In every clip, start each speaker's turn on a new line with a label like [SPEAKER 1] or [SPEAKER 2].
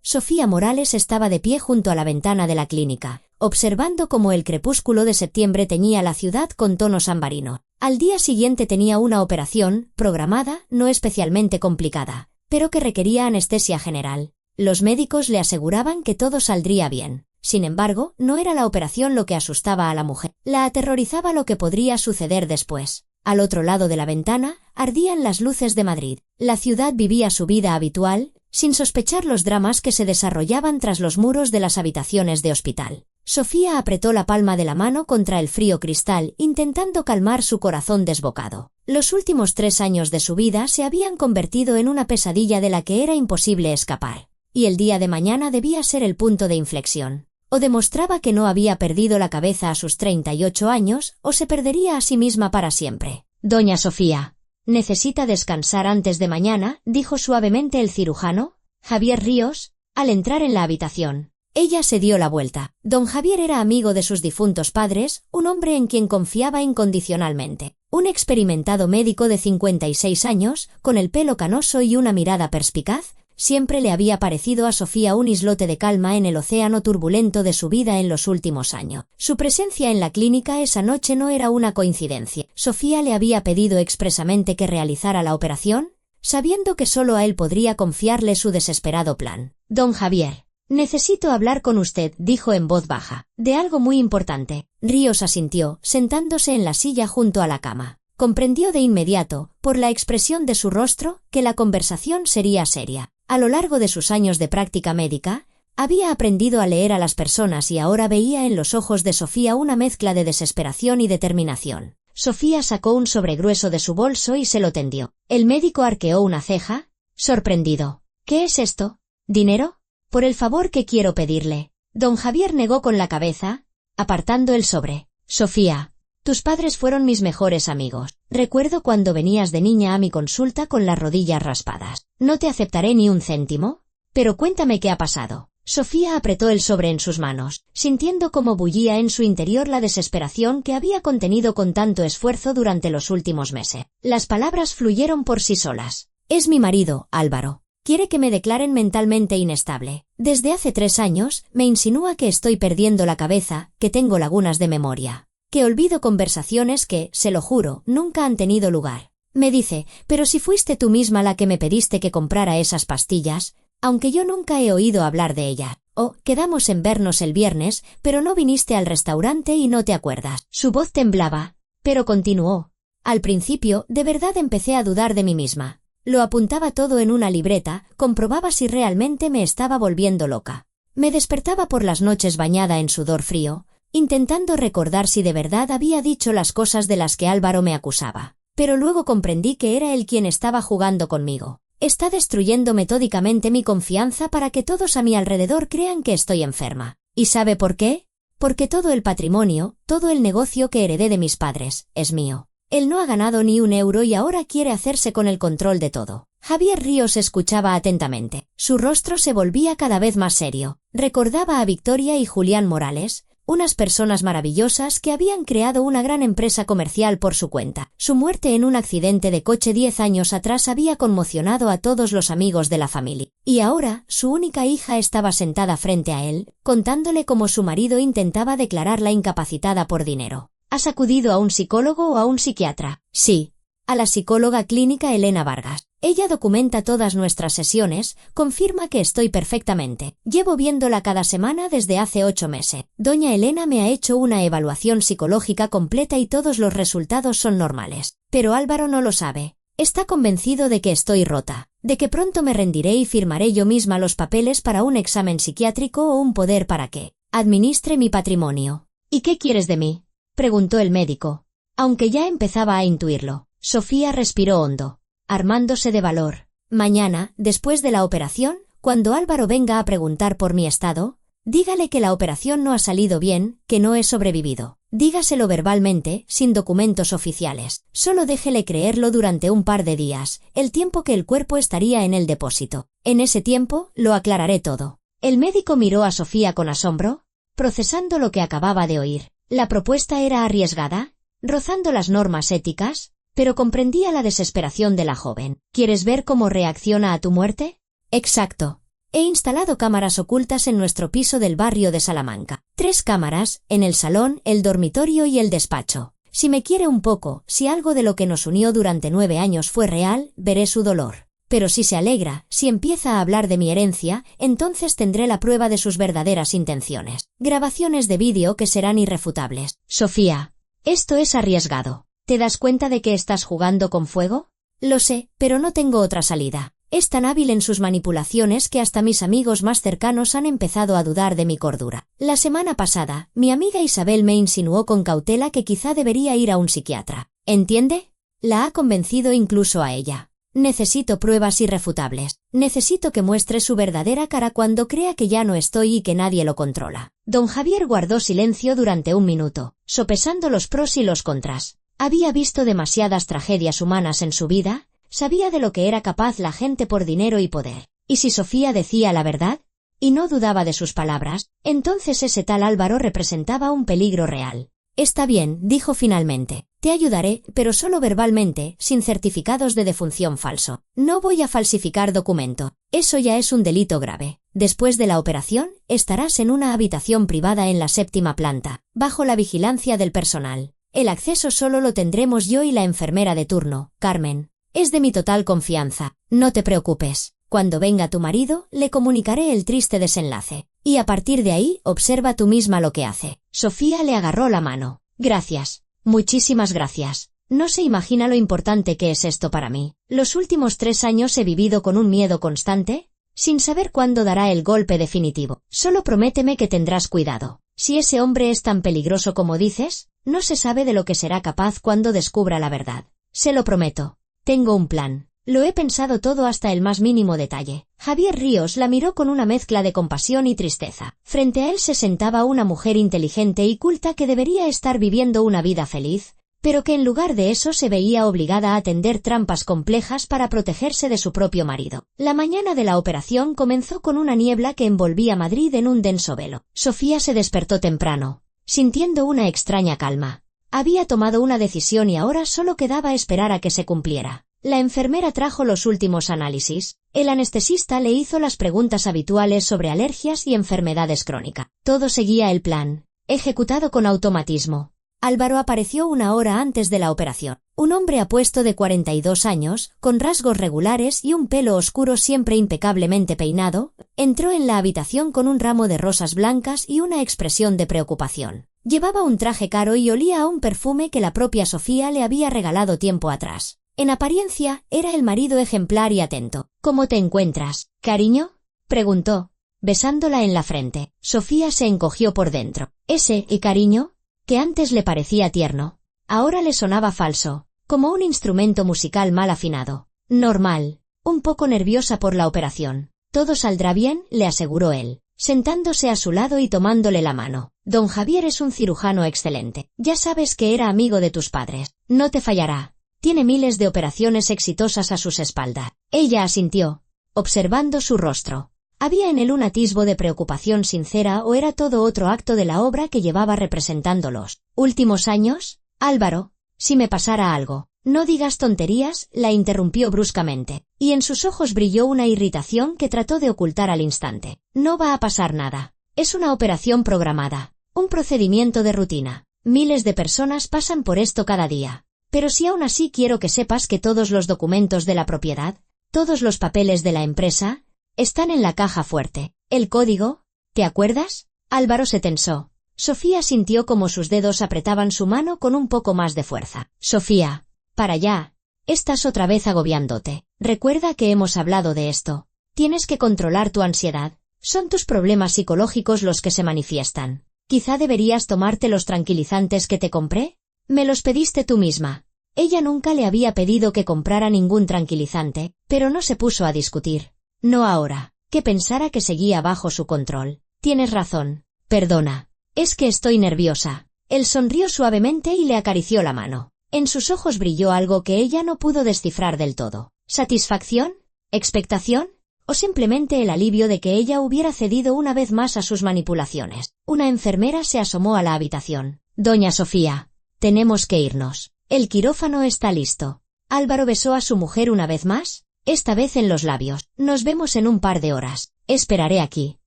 [SPEAKER 1] Sofía Morales estaba de pie junto a la ventana de la clínica, observando cómo el crepúsculo de septiembre teñía la ciudad con tonos ambarino. Al día siguiente tenía una operación, programada, no especialmente complicada, pero que requería anestesia general. Los médicos le aseguraban que todo saldría bien. Sin embargo, no era la operación lo que asustaba a la mujer. La aterrorizaba lo que podría suceder después. Al otro lado de la ventana, ardían las luces de Madrid. La ciudad vivía su vida habitual, sin sospechar los dramas que se desarrollaban tras los muros de las habitaciones de hospital. Sofía apretó la palma de la mano contra el frío cristal, intentando calmar su corazón desbocado. Los últimos 3 años de su vida se habían convertido en una pesadilla de la que era imposible escapar. Y el día de mañana debía ser el punto de inflexión. O demostraba que no había perdido la cabeza a sus 38 años, o se perdería a sí misma para siempre. «Doña Sofía, necesita descansar antes de mañana», dijo suavemente el cirujano, Javier Ríos, al entrar en la habitación. Ella se dio la vuelta. Don Javier era amigo de sus difuntos padres, un hombre en quien confiaba incondicionalmente. Un experimentado médico de 56 años, con el pelo canoso y una mirada perspicaz, siempre le había parecido a Sofía un islote de calma en el océano turbulento de su vida en los últimos años. Su presencia en la clínica esa noche no era una coincidencia. Sofía le había pedido expresamente que realizara la operación, sabiendo que solo a él podría confiarle su desesperado plan. «Don Javier, necesito hablar con usted», dijo en voz baja. «De algo muy importante». Ríos asintió, sentándose en la silla junto a la cama. Comprendió de inmediato, por la expresión de su rostro, que la conversación sería seria. A lo largo de sus años de práctica médica, había aprendido a leer a las personas y ahora veía en los ojos de Sofía una mezcla de desesperación y determinación. Sofía sacó un sobre grueso de su bolso y se lo tendió. El médico arqueó una ceja, sorprendido. «¿Qué es esto? ¿Dinero? Por el favor que quiero pedirle». Don Javier negó con la cabeza, apartando el sobre. «Sofía, tus padres fueron mis mejores amigos. Recuerdo cuando venías de niña a mi consulta con las rodillas raspadas. No te aceptaré ni un céntimo, pero cuéntame qué ha pasado». Sofía apretó el sobre en sus manos, sintiendo cómo bullía en su interior la desesperación que había contenido con tanto esfuerzo durante los últimos meses. Las palabras fluyeron por sí solas. «Es mi marido, Álvaro. Quiere que me declaren mentalmente inestable. Desde hace 3 años, me insinúa que estoy perdiendo la cabeza, que tengo lagunas de memoria, que olvido conversaciones que, se lo juro, nunca han tenido lugar. Me dice, pero si fuiste tú misma la que me pediste que comprara esas pastillas, aunque yo nunca he oído hablar de ellas. O, quedamos en vernos el viernes, pero no viniste al restaurante y no te acuerdas». Su voz temblaba, pero continuó. «Al principio, de verdad empecé a dudar de mí misma. Lo apuntaba todo en una libreta, comprobaba si realmente me estaba volviendo loca. Me despertaba por las noches bañada en sudor frío, intentando recordar si de verdad había dicho las cosas de las que Álvaro me acusaba. Pero luego comprendí que era él quien estaba jugando conmigo. Está destruyendo metódicamente mi confianza para que todos a mi alrededor crean que estoy enferma. ¿Y sabe por qué? Porque todo el patrimonio, todo el negocio que heredé de mis padres, es mío. Él no ha ganado ni un euro y ahora quiere hacerse con el control de todo». Javier Ríos escuchaba atentamente. Su rostro se volvía cada vez más serio. Recordaba a Victoria y Julián Morales, unas personas maravillosas que habían creado una gran empresa comercial por su cuenta. Su muerte en un accidente de coche 10 años atrás había conmocionado a todos los amigos de la familia. Y ahora, su única hija estaba sentada frente a él, contándole cómo su marido intentaba declararla incapacitada por dinero. ¿Has acudido a un psicólogo o a un psiquiatra? Sí, a la psicóloga clínica Elena Vargas. Ella documenta todas nuestras sesiones, confirma que estoy perfectamente. Llevo viéndola cada semana desde hace 8 meses. Doña Elena me ha hecho una evaluación psicológica completa y todos los resultados son normales. Pero Álvaro no lo sabe. Está convencido de que estoy rota, de que pronto me rendiré y firmaré yo misma los papeles para un examen psiquiátrico o un poder para que administre mi patrimonio. ¿Y qué quieres de mí?, preguntó el médico, aunque ya empezaba a intuirlo. Sofía respiró hondo, armándose de valor. «Mañana, después de la operación, cuando Álvaro venga a preguntar por mi estado, dígale que la operación no ha salido bien, que no he sobrevivido. Dígaselo verbalmente, sin documentos oficiales. Solo déjele creerlo durante un par de días, el tiempo que el cuerpo estaría en el depósito. En ese tiempo, lo aclararé todo». El médico miró a Sofía con asombro, procesando lo que acababa de oír. La propuesta era arriesgada, rozando las normas éticas, pero comprendía la desesperación de la joven. «¿Quieres ver cómo reacciona a tu muerte?». «Exacto. He instalado cámaras ocultas en nuestro piso del barrio de Salamanca. 3 cámaras, en el salón, el dormitorio y el despacho. Si me quiere un poco, si algo de lo que nos unió durante 9 años fue real, veré su dolor. Pero si se alegra, si empieza a hablar de mi herencia, entonces tendré la prueba de sus verdaderas intenciones. Grabaciones de vídeo que serán irrefutables. Sofía, esto es arriesgado. ¿Te das cuenta de que estás jugando con fuego? Lo sé, pero no tengo otra salida. Es tan hábil en sus manipulaciones que hasta mis amigos más cercanos han empezado a dudar de mi cordura. La semana pasada, mi amiga Isabel me insinuó con cautela que quizá debería ir a un psiquiatra. ¿Entiende? La ha convencido incluso a ella. Necesito pruebas irrefutables. Necesito que muestre su verdadera cara cuando crea que ya no estoy y que nadie lo controla. Don Javier guardó silencio durante un minuto, sopesando los pros y los contras. Había visto demasiadas tragedias humanas en su vida. Sabía de lo que era capaz la gente por dinero y poder. ¿Y si Sofía decía la verdad? Y no dudaba de sus palabras, entonces ese tal Álvaro representaba un peligro real. Está bien, dijo finalmente. Te ayudaré, pero solo verbalmente, sin certificados de defunción falso. No voy a falsificar documento. Eso ya es un delito grave. Después de la operación, estarás en una habitación privada en la 7ª planta, bajo la vigilancia del personal. El acceso solo lo tendremos yo y la enfermera de turno, Carmen. Es de mi total confianza. No te preocupes. Cuando venga tu marido, le comunicaré el triste desenlace. Y a partir de ahí, observa tú misma lo que hace. Sofía le agarró la mano. Gracias. Muchísimas gracias. No se imagina lo importante que es esto para mí. Los últimos 3 años he vivido con un miedo constante, sin saber cuándo dará el golpe definitivo. Solo prométeme que tendrás cuidado. Si ese hombre es tan peligroso como dices, no se sabe de lo que será capaz cuando descubra la verdad. Se lo prometo. Tengo un plan. Lo he pensado todo hasta el más mínimo detalle. Javier Ríos la miró con una mezcla de compasión y tristeza. Frente a él se sentaba una mujer inteligente y culta que debería estar viviendo una vida feliz, pero que en lugar de eso se veía obligada a tender trampas complejas para protegerse de su propio marido. La mañana de la operación comenzó con una niebla que envolvía Madrid en un denso velo. Sofía se despertó temprano, sintiendo una extraña calma. Había tomado una decisión y ahora solo quedaba esperar a que se cumpliera. La enfermera trajo los últimos análisis. El anestesista le hizo las preguntas habituales sobre alergias y enfermedades crónicas. Todo seguía el plan, ejecutado con automatismo. Álvaro apareció 1 hora antes de la operación. Un hombre apuesto de 42 años, con rasgos regulares y un pelo oscuro siempre impecablemente peinado, entró en la habitación con un ramo de rosas blancas y una expresión de preocupación. Llevaba un traje caro y olía a un perfume que la propia Sofía le había regalado tiempo atrás. En apariencia, era el marido ejemplar y atento. ¿Cómo te encuentras, cariño?, preguntó, besándola en la frente. Sofía se encogió por dentro. Ese cariño, que antes le parecía tierno, ahora le sonaba falso, como un instrumento musical mal afinado. Normal, un poco nerviosa por la operación. Todo saldrá bien, le aseguró él, sentándose a su lado y tomándole la mano. Don Javier es un cirujano excelente. Ya sabes que era amigo de tus padres. No te fallará. Tiene miles de operaciones exitosas a sus espaldas. Ella asintió, observando su rostro. ¿Había en él un atisbo de preocupación sincera o era todo otro acto de la obra que llevaba representando los últimos años? Álvaro, si me pasara algo. No digas tonterías, la interrumpió bruscamente, y en sus ojos brilló una irritación que trató de ocultar al instante. No va a pasar nada. Es una operación programada, un procedimiento de rutina. Miles de personas pasan por esto cada día. Pero si aún así quiero que sepas que todos los documentos de la propiedad, todos los papeles de la empresa, están en la caja fuerte. El código, ¿te acuerdas? Álvaro se tensó. Sofía sintió como sus dedos apretaban su mano con un poco más de fuerza. Sofía, para allá. Estás otra vez agobiándote. Recuerda que hemos hablado de esto. Tienes que controlar tu ansiedad. Son tus problemas psicológicos los que se manifiestan. Quizá deberías tomarte los tranquilizantes que te compré. Me los pediste tú misma. Ella nunca le había pedido que comprara ningún tranquilizante, pero no se puso a discutir. No ahora, que pensara que seguía bajo su control. Tienes razón. Perdona. Es que estoy nerviosa. Él sonrió suavemente y le acarició la mano. En sus ojos brilló algo que ella no pudo descifrar del todo. ¿Satisfacción? ¿Expectación? ¿O simplemente el alivio de que ella hubiera cedido una vez más a sus manipulaciones? Una enfermera se asomó a la habitación. Doña Sofía, tenemos que irnos. El quirófano está listo. Álvaro besó a su mujer una vez más, esta vez en los labios. Nos vemos en un par de horas. Esperaré aquí.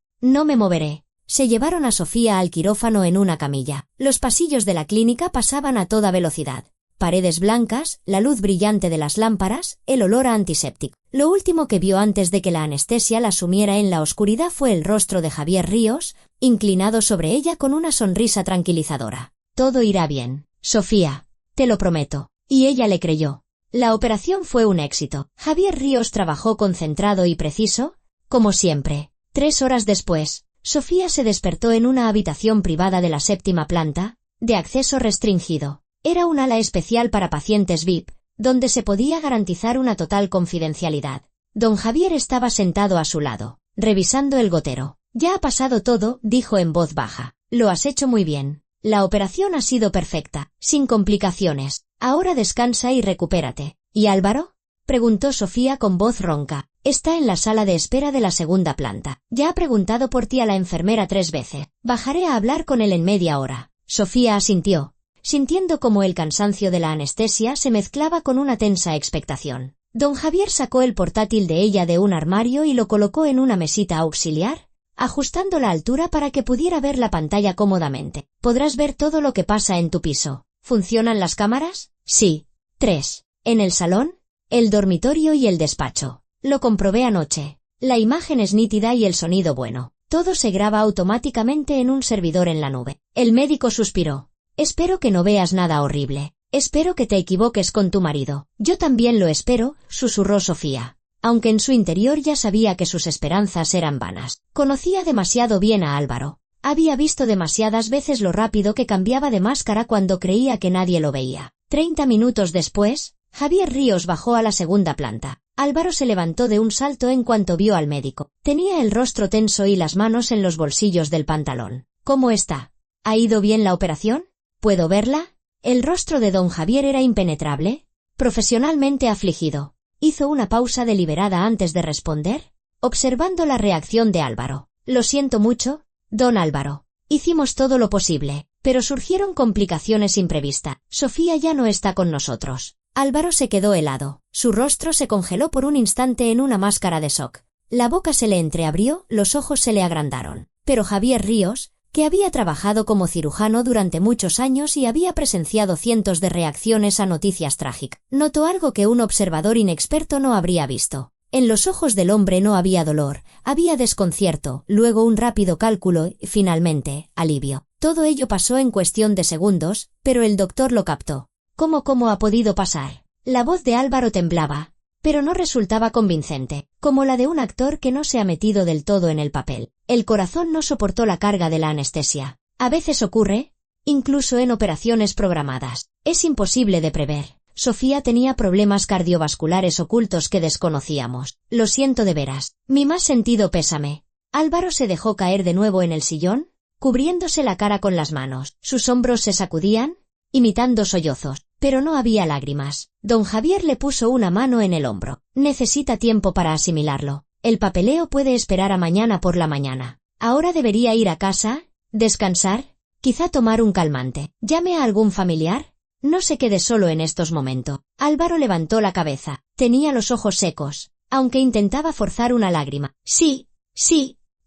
[SPEAKER 1] No me moveré. Se llevaron a Sofía al quirófano en una camilla. Los pasillos de la clínica pasaban a toda velocidad. Paredes blancas, la luz brillante de las lámparas, el olor a antiséptico. Lo último que vio antes de que la anestesia la sumiera en la oscuridad fue el rostro de Javier Ríos, inclinado sobre ella con una sonrisa tranquilizadora. Todo irá bien, Sofía. Te lo prometo. Y ella le creyó. La operación fue un éxito. Javier Ríos trabajó concentrado y preciso, como siempre. 3 horas después, Sofía se despertó en una habitación privada de la 7ª planta, de acceso restringido. Era un ala especial para pacientes VIP, donde se podía garantizar una total confidencialidad. Don Javier estaba sentado a su lado, revisando el gotero. Ya ha pasado todo, dijo en voz baja. Lo has hecho muy bien. La operación ha sido perfecta, sin complicaciones. Ahora descansa y recupérate. ¿Y Álvaro? Preguntó Sofía con voz ronca. Está en la sala de espera de la 2ª planta. Ya ha preguntado por ti a la enfermera 3 veces. Bajaré a hablar con él en media hora. Sofía asintió, sintiendo como el cansancio de la anestesia se mezclaba con una tensa expectación. Don Javier sacó el portátil de ella de un armario y lo colocó en una mesita auxiliar, ajustando la altura para que pudiera ver la pantalla cómodamente. Podrás ver todo lo que pasa en tu piso. ¿Funcionan las cámaras? Sí. 3. En el salón, el dormitorio y el despacho. Lo comprobé anoche. La imagen es nítida y el sonido bueno. Todo se graba automáticamente en un servidor en la nube. El médico suspiró. Espero que no veas nada horrible. Espero que te equivoques con tu marido. Yo también lo espero, susurró Sofía, aunque en su interior ya sabía que sus esperanzas eran vanas. Conocía demasiado bien a Álvaro. Había visto demasiadas veces lo rápido que cambiaba de máscara cuando creía que nadie lo veía. 30 minutos después, Javier Ríos bajó a la 2ª planta. Álvaro se levantó de un salto en cuanto vio al médico. Tenía el rostro tenso y las manos en los bolsillos del pantalón. ¿Cómo está? ¿Ha ido bien la operación? ¿Puedo verla? El rostro de don Javier era impenetrable, profesionalmente afligido. Hizo una pausa deliberada antes de responder, observando la reacción de Álvaro. Lo siento mucho, don Álvaro. Hicimos todo lo posible, pero surgieron complicaciones imprevistas. Sofía ya no está con nosotros. Álvaro se quedó helado. Su rostro se congeló por un instante en una máscara de shock. La boca se le entreabrió, los ojos se le agrandaron. Pero Javier Ríos, que había trabajado como cirujano durante muchos años y había presenciado cientos de reacciones a noticias trágicas, notó algo que un observador inexperto no habría visto. En los ojos del hombre no había dolor, había desconcierto, luego un rápido cálculo y, finalmente, alivio. Todo ello pasó en cuestión de segundos, pero el doctor lo captó. ¿Cómo ha podido pasar? La voz de Álvaro temblaba, pero no resultaba convincente, como la de un actor que no se ha metido del todo en el papel. El corazón no soportó la carga de la anestesia. A veces ocurre, incluso en operaciones programadas. Es imposible de prever. Sofía tenía problemas cardiovasculares ocultos que desconocíamos. Lo siento de veras. Mi más sentido pésame. Álvaro se dejó caer de nuevo en el sillón, cubriéndose la cara con las manos. Sus hombros se sacudían, imitando sollozos, pero no había lágrimas. Don Javier le puso una mano en el hombro. Necesita tiempo para asimilarlo. El papeleo puede esperar a mañana por la mañana. Ahora debería ir a casa, descansar, quizá tomar un calmante. ¿Llame a algún familiar? No se quede solo en estos momentos. Álvaro levantó la cabeza. Tenía los ojos secos, aunque intentaba forzar una lágrima. Sí,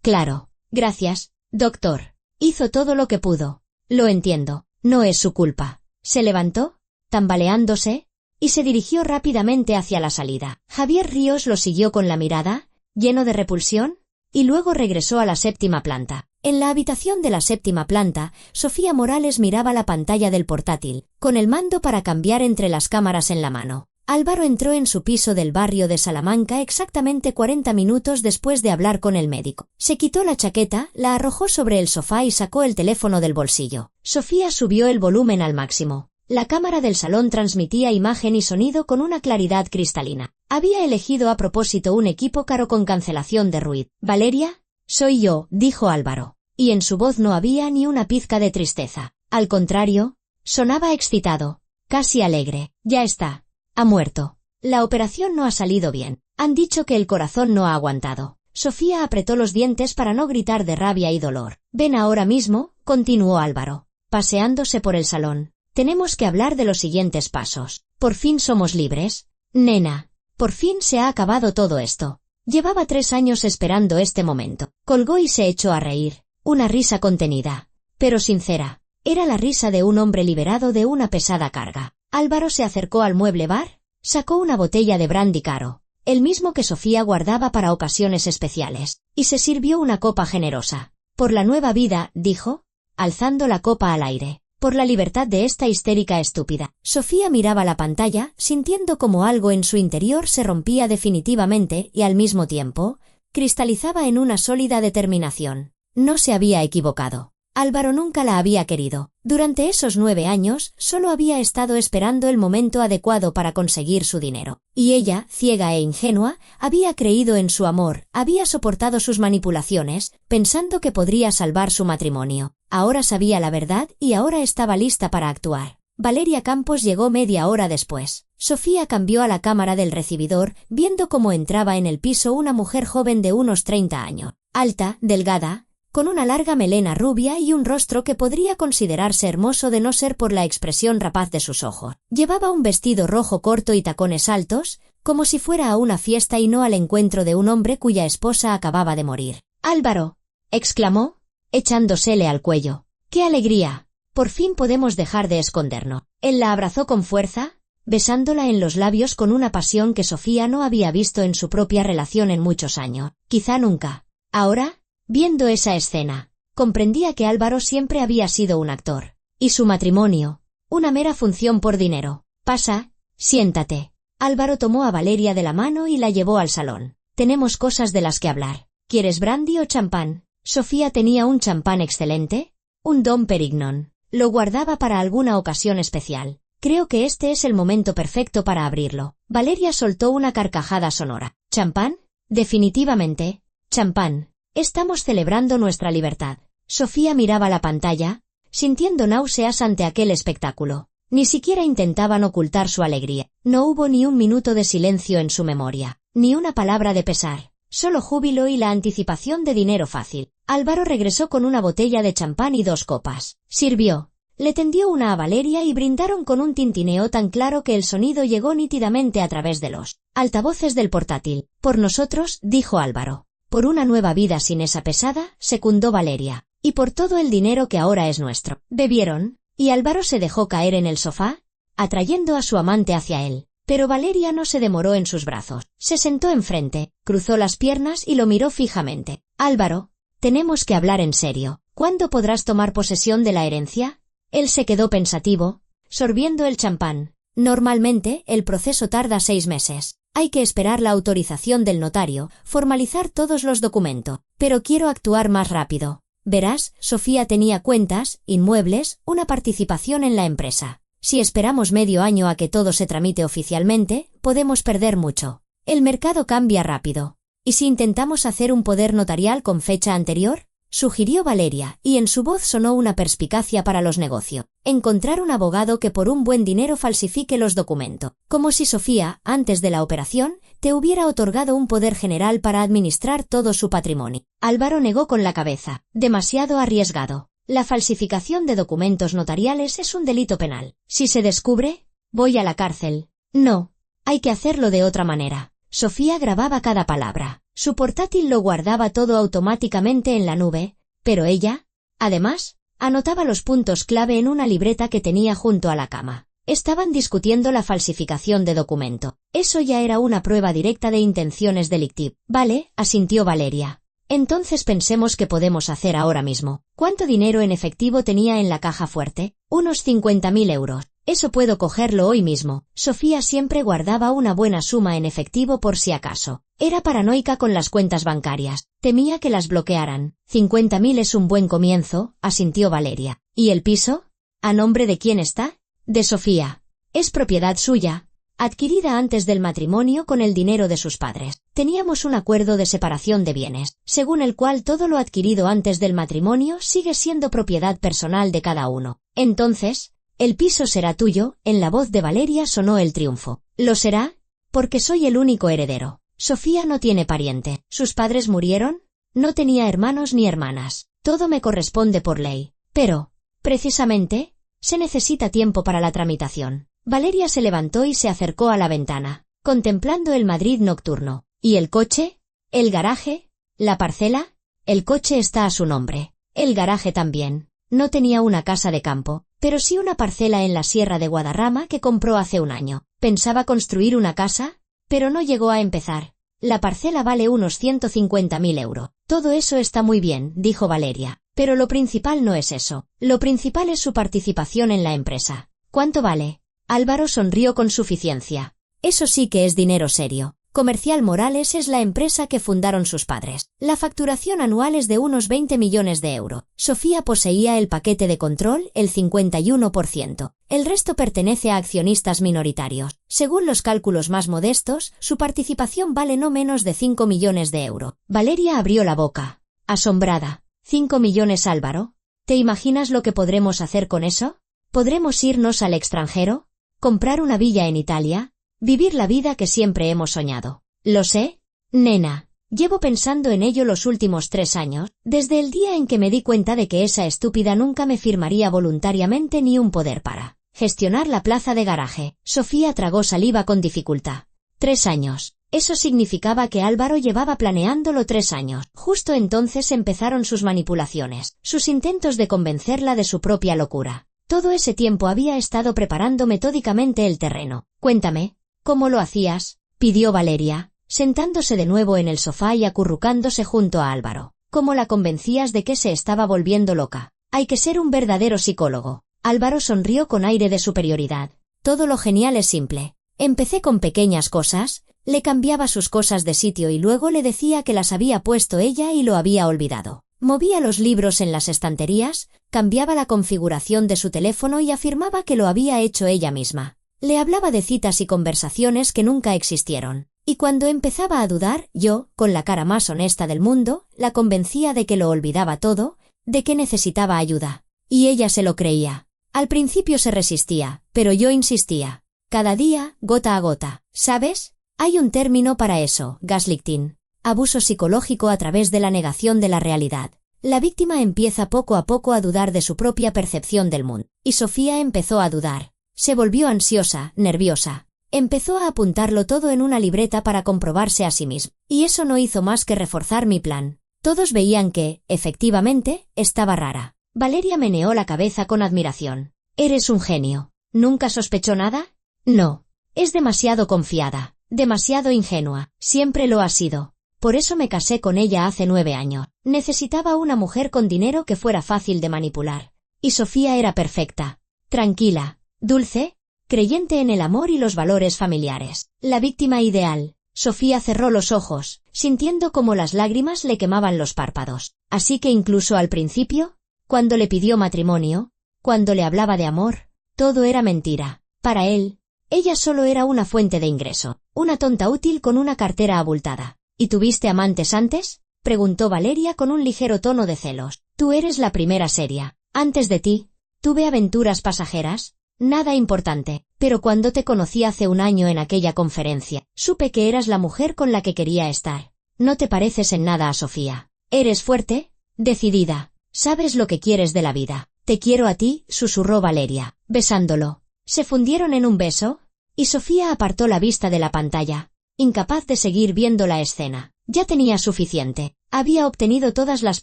[SPEAKER 1] claro. Gracias, doctor. Hizo todo lo que pudo. Lo entiendo. No es su culpa. Se levantó, tambaleándose, y se dirigió rápidamente hacia la salida. Javier Ríos lo siguió con la mirada, lleno de repulsión, y luego regresó a la 7ª planta. En la habitación de la 7ª planta, Sofía Morales miraba la pantalla del portátil, con el mando para cambiar entre las cámaras en la mano. Álvaro entró en su piso del barrio de Salamanca exactamente 40 minutos después de hablar con el médico. Se quitó la chaqueta, la arrojó sobre el sofá y sacó el teléfono del bolsillo. Sofía subió el volumen al máximo. La cámara del salón transmitía imagen y sonido con una claridad cristalina. Había elegido a propósito un equipo caro con cancelación de ruido. «Valeria, soy yo», dijo Álvaro. Y en su voz no había ni una pizca de tristeza. Al contrario, sonaba excitado, casi alegre. «Ya está. Ha muerto. La operación no ha salido bien. Han dicho que el corazón no ha aguantado». Sofía apretó los dientes para no gritar de rabia y dolor. «Ven ahora mismo», continuó Álvaro, paseándose por el salón. «Tenemos que hablar de los siguientes pasos. Por fin somos libres. Nena, por fin se ha acabado todo esto. Llevaba 3 años esperando este momento. Colgó y se echó a reír. Una risa contenida, pero sincera. Era la risa de un hombre liberado de una pesada carga. Álvaro se acercó al mueble bar, sacó una botella de brandy caro, el mismo que Sofía guardaba para ocasiones especiales, y se sirvió una copa generosa. Por la nueva vida, dijo, alzando la copa al aire. Por la libertad de esta histérica estúpida. Sofía miraba la pantalla, sintiendo como algo en su interior se rompía definitivamente y al mismo tiempo, cristalizaba en una sólida determinación. No se había equivocado. Álvaro nunca la había querido. Durante esos 9 años, solo había estado esperando el momento adecuado para conseguir su dinero. Y ella, ciega e ingenua, había creído en su amor, había soportado sus manipulaciones, pensando que podría salvar su matrimonio. Ahora sabía la verdad y ahora estaba lista para actuar. Valeria Campos llegó media hora después. Sofía cambió a la cámara del recibidor, viendo cómo entraba en el piso una mujer joven de unos 30 años. Alta, delgada, con una larga melena rubia y un rostro que podría considerarse hermoso de no ser por la expresión rapaz de sus ojos. Llevaba un vestido rojo corto y tacones altos, como si fuera a una fiesta y no al encuentro de un hombre cuya esposa acababa de morir. «¡Álvaro!», exclamó, echándosele al cuello. «¡Qué alegría! Por fin podemos dejar de escondernos». Él la abrazó con fuerza, besándola en los labios con una pasión que Sofía no había visto en su propia relación en muchos años. Quizá nunca. Ahora, viendo esa escena, comprendía que Álvaro siempre había sido un actor, y su matrimonio, una mera función por dinero. «Pasa, siéntate». Álvaro tomó a Valeria de la mano y la llevó al salón. «Tenemos cosas de las que hablar. ¿Quieres brandy o champán?». Sofía tenía un champán excelente, un Dom Perignon. Lo guardaba para alguna ocasión especial. «Creo que este es el momento perfecto para abrirlo». Valeria soltó una carcajada sonora. «¿Champán? Definitivamente, champán. Estamos celebrando nuestra libertad». Sofía miraba la pantalla, sintiendo náuseas ante aquel espectáculo. Ni siquiera intentaban ocultar su alegría. No hubo ni un minuto de silencio en su memoria, ni una palabra de pesar, solo júbilo y la anticipación de dinero fácil. Álvaro regresó con una botella de champán y 2 copas. Sirvió. Le tendió una a Valeria y brindaron con un tintineo tan claro que el sonido llegó nítidamente a través de los altavoces del portátil. «Por nosotros», dijo Álvaro. «Por una nueva vida sin esa pesada», secundó Valeria. «Y por todo el dinero que ahora es nuestro». Bebieron, y Álvaro se dejó caer en el sofá, atrayendo a su amante hacia él. Pero Valeria no se demoró en sus brazos. Se sentó enfrente, cruzó las piernas y lo miró fijamente. «Álvaro, tenemos que hablar en serio. ¿Cuándo podrás tomar posesión de la herencia?». Él se quedó pensativo, sorbiendo el champán. «Normalmente, el proceso tarda 6 meses. Hay que esperar la autorización del notario, formalizar todos los documentos. Pero quiero actuar más rápido. Verás, Sofía tenía cuentas, inmuebles, una participación en la empresa. Si esperamos medio año a que todo se tramite oficialmente, podemos perder mucho. El mercado cambia rápido. ¿Y si intentamos hacer un poder notarial con fecha anterior?», sugirió Valeria, y en su voz sonó una perspicacia para los negocios. «Encontrar un abogado que por un buen dinero falsifique los documentos. Como si Sofía, antes de la operación, te hubiera otorgado un poder general para administrar todo su patrimonio». Álvaro negó con la cabeza. «Demasiado arriesgado. La falsificación de documentos notariales es un delito penal. Si se descubre, voy a la cárcel». «No, hay que hacerlo de otra manera». Sofía grababa cada palabra. Su portátil lo guardaba todo automáticamente en la nube, pero ella, además, anotaba los puntos clave en una libreta que tenía junto a la cama. Estaban discutiendo la falsificación de documento. Eso ya era una prueba directa de intenciones delictivas. «Vale», asintió Valeria. «Entonces pensemos qué podemos hacer ahora mismo». «¿Cuánto dinero en efectivo tenía en la caja fuerte?». «Unos 50.000 euros. Eso puedo cogerlo hoy mismo». Sofía siempre guardaba una buena suma en efectivo por si acaso. Era paranoica con las cuentas bancarias. Temía que las bloquearan. 50.000 es un buen comienzo, asintió Valeria. ¿Y el piso? ¿A nombre de quién está? De Sofía. Es propiedad suya, adquirida antes del matrimonio con el dinero de sus padres. Teníamos un acuerdo de separación de bienes, según el cual todo lo adquirido antes del matrimonio sigue siendo propiedad personal de cada uno. Entonces, el piso será tuyo. En la voz de Valeria sonó el triunfo. Lo será, porque soy el único heredero. Sofía no tiene pariente. ¿Sus padres murieron? No tenía hermanos ni hermanas. Todo me corresponde por ley. Pero, precisamente, se necesita tiempo para la tramitación. Valeria se levantó y se acercó a la ventana, contemplando el Madrid nocturno. ¿Y el coche? ¿El garaje? ¿La parcela? El coche está a su nombre. El garaje también. No tenía una casa de campo, pero sí una parcela en la Sierra de Guadarrama que compró hace un año. Pensaba construir una casa, pero no llegó a empezar. La parcela vale unos 150.000 euros. Todo eso está muy bien, dijo Valeria, pero lo principal no es eso. Lo principal es su participación en la empresa. ¿Cuánto vale? Álvaro sonrió con suficiencia. Eso sí que es dinero serio. Comercial Morales es la empresa que fundaron sus padres. La facturación anual es de unos 20 millones de euros. Sofía poseía el paquete de control, el 51%. El resto pertenece a accionistas minoritarios. Según los cálculos más modestos, su participación vale no menos de 5 millones de euros. Valeria abrió la boca, asombrada. ¿5 millones, Álvaro? ¿Te imaginas lo que podremos hacer con eso? ¿Podremos irnos al extranjero? ¿Comprar una villa en Italia? Vivir la vida que siempre hemos soñado. Lo sé, nena. Llevo pensando en ello los últimos 3 años, desde el día en que me di cuenta de que esa estúpida nunca me firmaría voluntariamente ni un poder para gestionar la plaza de garaje. Sofía tragó saliva con dificultad. 3 años. Eso significaba que Álvaro llevaba planeándolo 3 años. Justo entonces empezaron sus manipulaciones, sus intentos de convencerla de su propia locura. Todo ese tiempo había estado preparando metódicamente el terreno. Cuéntame. ¿Cómo lo hacías?, pidió Valeria, sentándose de nuevo en el sofá y acurrucándose junto a Álvaro. ¿Cómo la convencías de que se estaba volviendo loca? Hay que ser un verdadero psicólogo. Álvaro sonrió con aire de superioridad. Todo lo genial es simple. Empecé con pequeñas cosas, le cambiaba sus cosas de sitio y luego le decía que las había puesto ella y lo había olvidado. Movía los libros en las estanterías, cambiaba la configuración de su teléfono y afirmaba que lo había hecho ella misma. Le hablaba de citas y conversaciones que nunca existieron. Y cuando empezaba a dudar, yo, con la cara más honesta del mundo, la convencía de que lo olvidaba todo, de que necesitaba ayuda. Y ella se lo creía. Al principio se resistía, pero yo insistía. Cada día, gota a gota. ¿Sabes? Hay un término para eso, gaslighting. Abuso psicológico a través de la negación de la realidad. La víctima empieza poco a poco a dudar de su propia percepción del mundo. Y Sofía empezó a dudar. Se volvió ansiosa, nerviosa. Empezó a apuntarlo todo en una libreta para comprobarse a sí misma. Y eso no hizo más que reforzar mi plan. Todos veían que, efectivamente, estaba rara. Valeria meneó la cabeza con admiración. «Eres un genio. ¿Nunca sospechó nada?» «No. Es demasiado confiada, demasiado ingenua. Siempre lo ha sido. Por eso me casé con ella hace 9 años. Necesitaba una mujer con dinero que fuera fácil de manipular. Y Sofía era perfecta. Tranquila. Dulce, creyente en el amor y los valores familiares. La víctima ideal». Sofía cerró los ojos, sintiendo cómo las lágrimas le quemaban los párpados. Así que incluso al principio, cuando le pidió matrimonio, cuando le hablaba de amor, todo era mentira. Para él, ella solo era una fuente de ingreso, una tonta útil con una cartera abultada. ¿Y tuviste amantes antes?, preguntó Valeria con un ligero tono de celos. Tú eres la primera seria. Antes de ti, tuve aventuras pasajeras. Nada importante, pero cuando te conocí hace un año en aquella conferencia, supe que eras la mujer con la que quería estar. No te pareces en nada a Sofía. Eres fuerte, decidida, sabes lo que quieres de la vida. Te quiero a ti, susurró Valeria, besándolo. Se fundieron en un beso, y Sofía apartó la vista de la pantalla, incapaz de seguir viendo la escena. Ya tenía suficiente. Había obtenido todas las